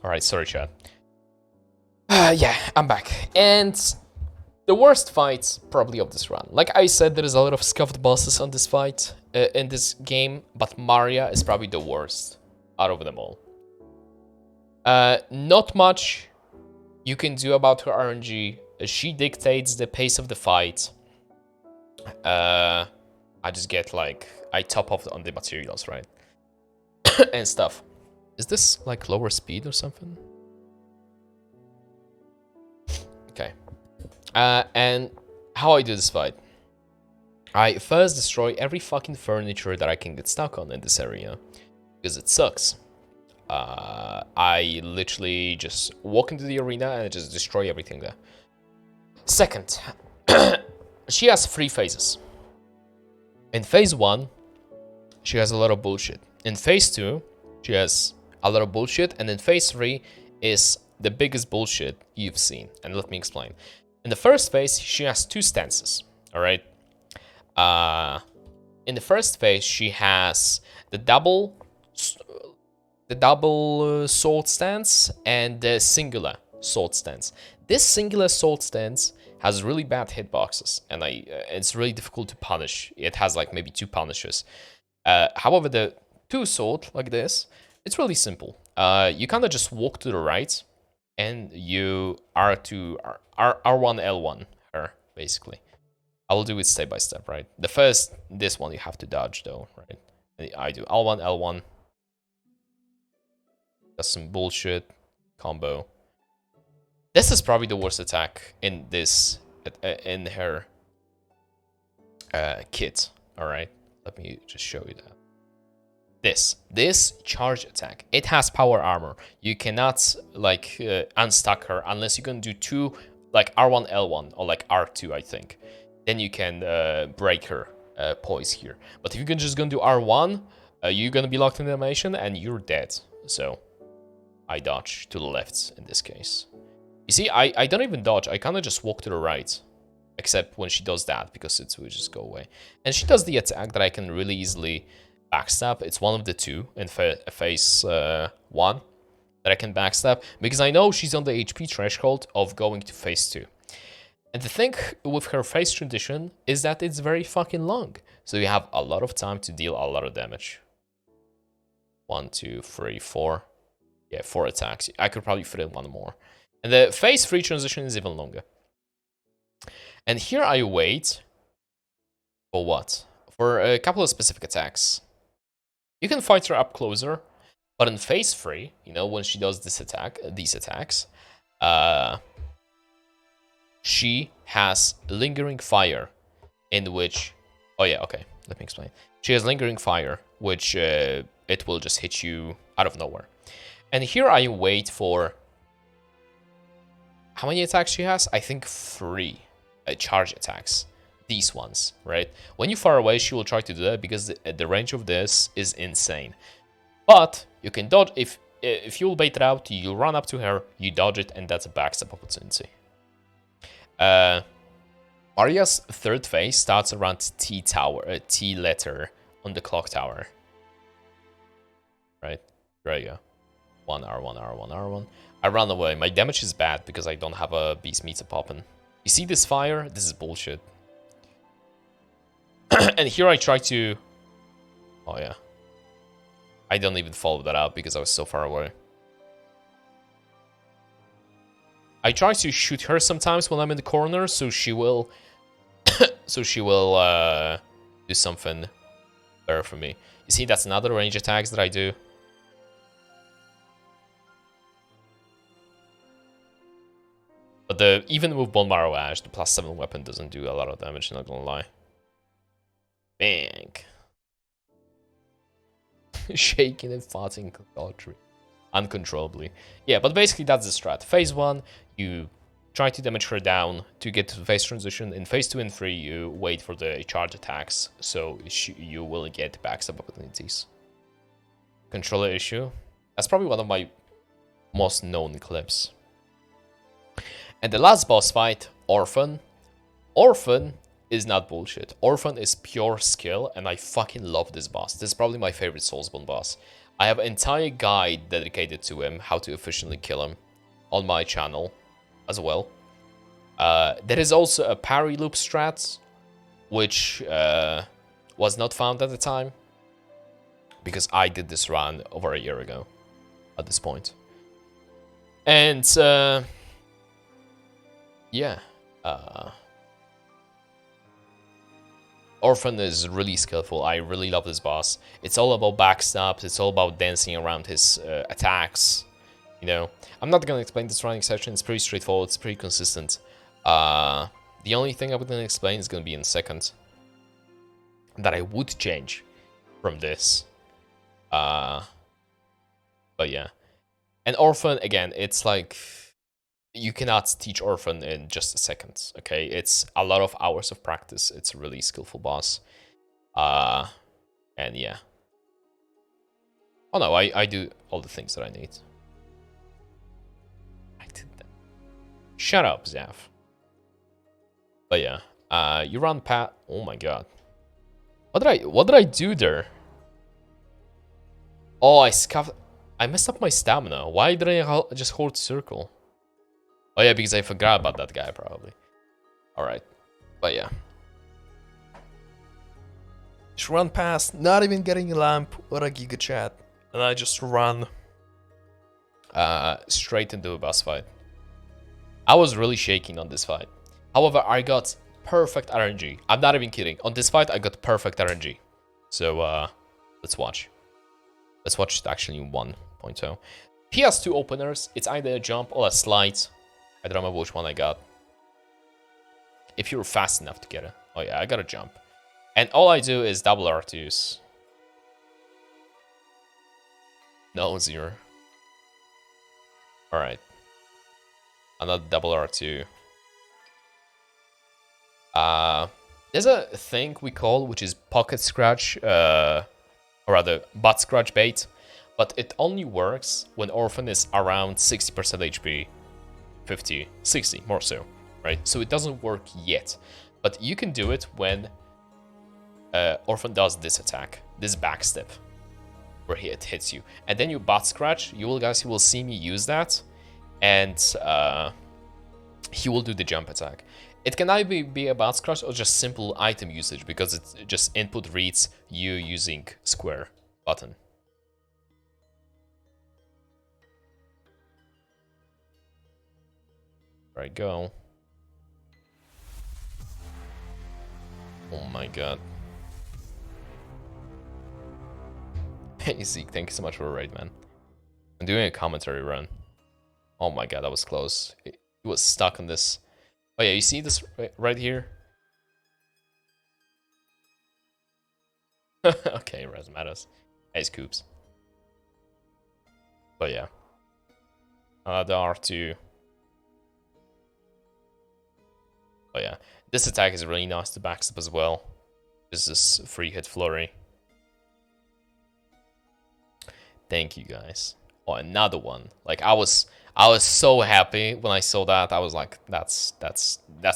Alright, sorry, chat. Yeah, I'm back. And the worst fight, probably, of this run. Like I said, there is a lot of scuffed bosses on this fight, in this game, but Maria is probably the worst out of them all. Not much you can do about her RNG. She dictates the pace of the fight. I just get, like, I top off on the materials, right? And stuff. Is this, like, lower speed or something? Okay. And how I do this fight. I first destroy every fucking furniture that I can get stuck on in this area. Because it sucks. I literally just walk into the arena and just destroy everything there. Second, she has 3 phases. In phase 1, she has a lot of bullshit. In phase 2, she has a lot of bullshit. And in phase 3 is the biggest bullshit you've seen. And let me explain. In the first phase, she has 2 stances. Alright? In the first phase, she has the double sword stance and the singular sword stance. This singular sword stance has really bad hitboxes, and it's really difficult to punish. It has like maybe 2 punishes. However, the 2 sword like this, it's really simple. You kind of just walk to the right, and you R1 L1 her basically. I will do it step by step, right? This one you have to dodge though, right? I do L1 L1. That's some bullshit combo. This is probably the worst attack in this, in her kit. All right, let me just show you that. This charge attack, it has power armor. You cannot like unstuck her unless you can do 2 like R1 L1 or like R2, I think. Then you can break her poise here. But if you're just gonna do R1, you're gonna be locked in the animation and you're dead. So I dodge to the left in this case. You see, I don't even dodge. I kind of just walk to the right. except when she does that, because it will just go away. And she does the attack that I can really easily backstab. It's one of the two in phase 1 that I can backstab, because I know she's on the HP threshold of going to phase 2. And the thing with her phase transition is that it's very fucking long, so you have a lot of time to deal a lot of damage. 1, 2, 3, 4. Yeah, 4 attacks. I could probably fit in one more. And the phase 3 transition is even longer. And here I wait for what? For a couple of specific attacks. You can fight her up closer, but in phase 3, you know, when she does this attack, these attacks, she has Lingering Fire, in which... Oh yeah, okay, let me explain. She has Lingering Fire, which it will just hit you out of nowhere. And here I wait for... How many attacks she has? I think 3 charge attacks. These ones, right? When you're far away, she will try to do that because the range of this is insane. But you can dodge. If you'll bait it out, you run up to her, you dodge it, and that's a backstab opportunity. Maria's third phase starts around T tower, T letter on the clock tower. Right? There you go. 1 hour, 1 hour, 1 hour, 1. I run away. My damage is bad because I don't have a beast meter poppin'. You see this fire? This is bullshit. And here I try to... Oh yeah. I don't even follow that up because I was so far away. I try to shoot her sometimes when I'm in the corner, so she will... so she will do something better for me. You see, that's another range attacks that I do. But even with Bone Marrow Ash, the +7 weapon doesn't do a lot of damage, not gonna lie. Bang. Shaking and farting uncontrollably. Yeah, but basically that's the strat. Phase 1, you try to damage her down to get to the phase transition. In phase 2 and 3, you wait for the charge attacks, so you will get backstab opportunities. Controller issue. That's probably one of my most known clips. And the last boss fight, Orphan. Orphan is not bullshit. Orphan is pure skill, and I fucking love this boss. This is probably my favorite Soulsborne boss. I have an entire guide dedicated to him, how to efficiently kill him, on my channel as well. There is also a parry loop strat, which was not found at the time, because I did this run over a year ago at this point. And yeah, Orphan is really skillful. I really love this boss. It's all about backstabs. It's all about dancing around his attacks. You know, I'm not gonna explain this running session. It's pretty straightforward. It's pretty consistent. The only thing I'm gonna explain is gonna be in a second that I would change from this. But yeah, and Orphan again. It's like, you cannot teach Orphan in just a second, okay? It's a lot of hours of practice. It's a really skillful boss. And yeah. Oh no, I do all the things that I need. I did that. Shut up, Zaf. But yeah, you run past... Oh my god. What did I do there? Oh, I messed up my stamina. Why did I just hold circle? Oh yeah, because I forgot about that guy, probably. Alright. But yeah. Just run past, not even getting a lamp or a giga chat. And I just run straight into a boss fight. I was really shaking on this fight. However, I got perfect RNG. I'm not even kidding. On this fight, I got perfect RNG. So, let's watch. Let's watch it actually in 1.0. He has 2 openers. It's either a jump or a slide. I don't remember which one I got. If you're fast enough to get it. Oh yeah, I got a jump. And all I do is double R2s. No, 0. Alright. Another double R2. There's a thing we call, which is pocket scratch, or rather, butt scratch bait. But it only works when Orphan is around 60% HP. 50, 60, more so, right? So it doesn't work yet. But you can do it when Orphan does this attack, this backstep, where it hits you. And then you butt scratch. You will see me use that. And he will do the jump attack. It can either be a butt scratch or just simple item usage, because it's just input reads you using square button. There I go. Oh my god. Hey Zeke, thank you so much for the raid, man. I'm doing a commentary run. Oh my god, that was close. It was stuck on this. Oh yeah, you see this right here? Okay, Razmatos. Nice coops. But yeah. The R2. Oh yeah. This attack is really nice to backstep as well. This is free hit flurry. Thank you guys. Oh, another one. Like I was so happy when I saw that. I was like, that's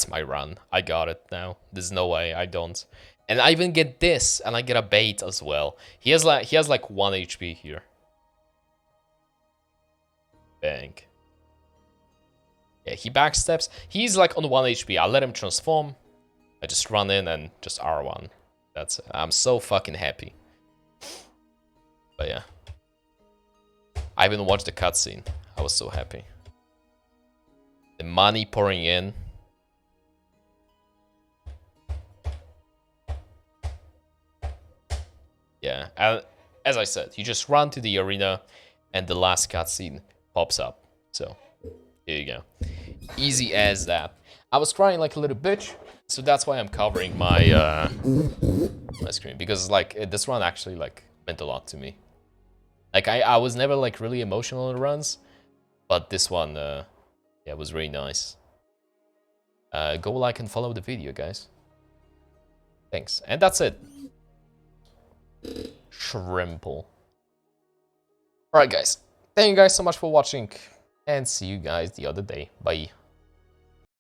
my run. I got it now. There's no way I don't. And I even get this, and I get a bait as well. He has like 1 HP here. Bang. Yeah, he backsteps. He's like on 1 HP. I let him transform. I just run in and just R1. That's it. I'm so fucking happy. But yeah. I even watched the cutscene. I was so happy. The money pouring in. Yeah, and as I said, you just run to the arena and the last cutscene pops up. So, here you go. Easy as that. I was crying like a little bitch, so that's why I'm covering my my screen, because like this run actually like meant a lot to me. Like I was never like really emotional in runs, but this one yeah, was really nice. Go like and follow the video, guys. Thanks. And that's it. Shrimple. Alright guys, thank you guys so much for watching, and see you guys the other day. Bye.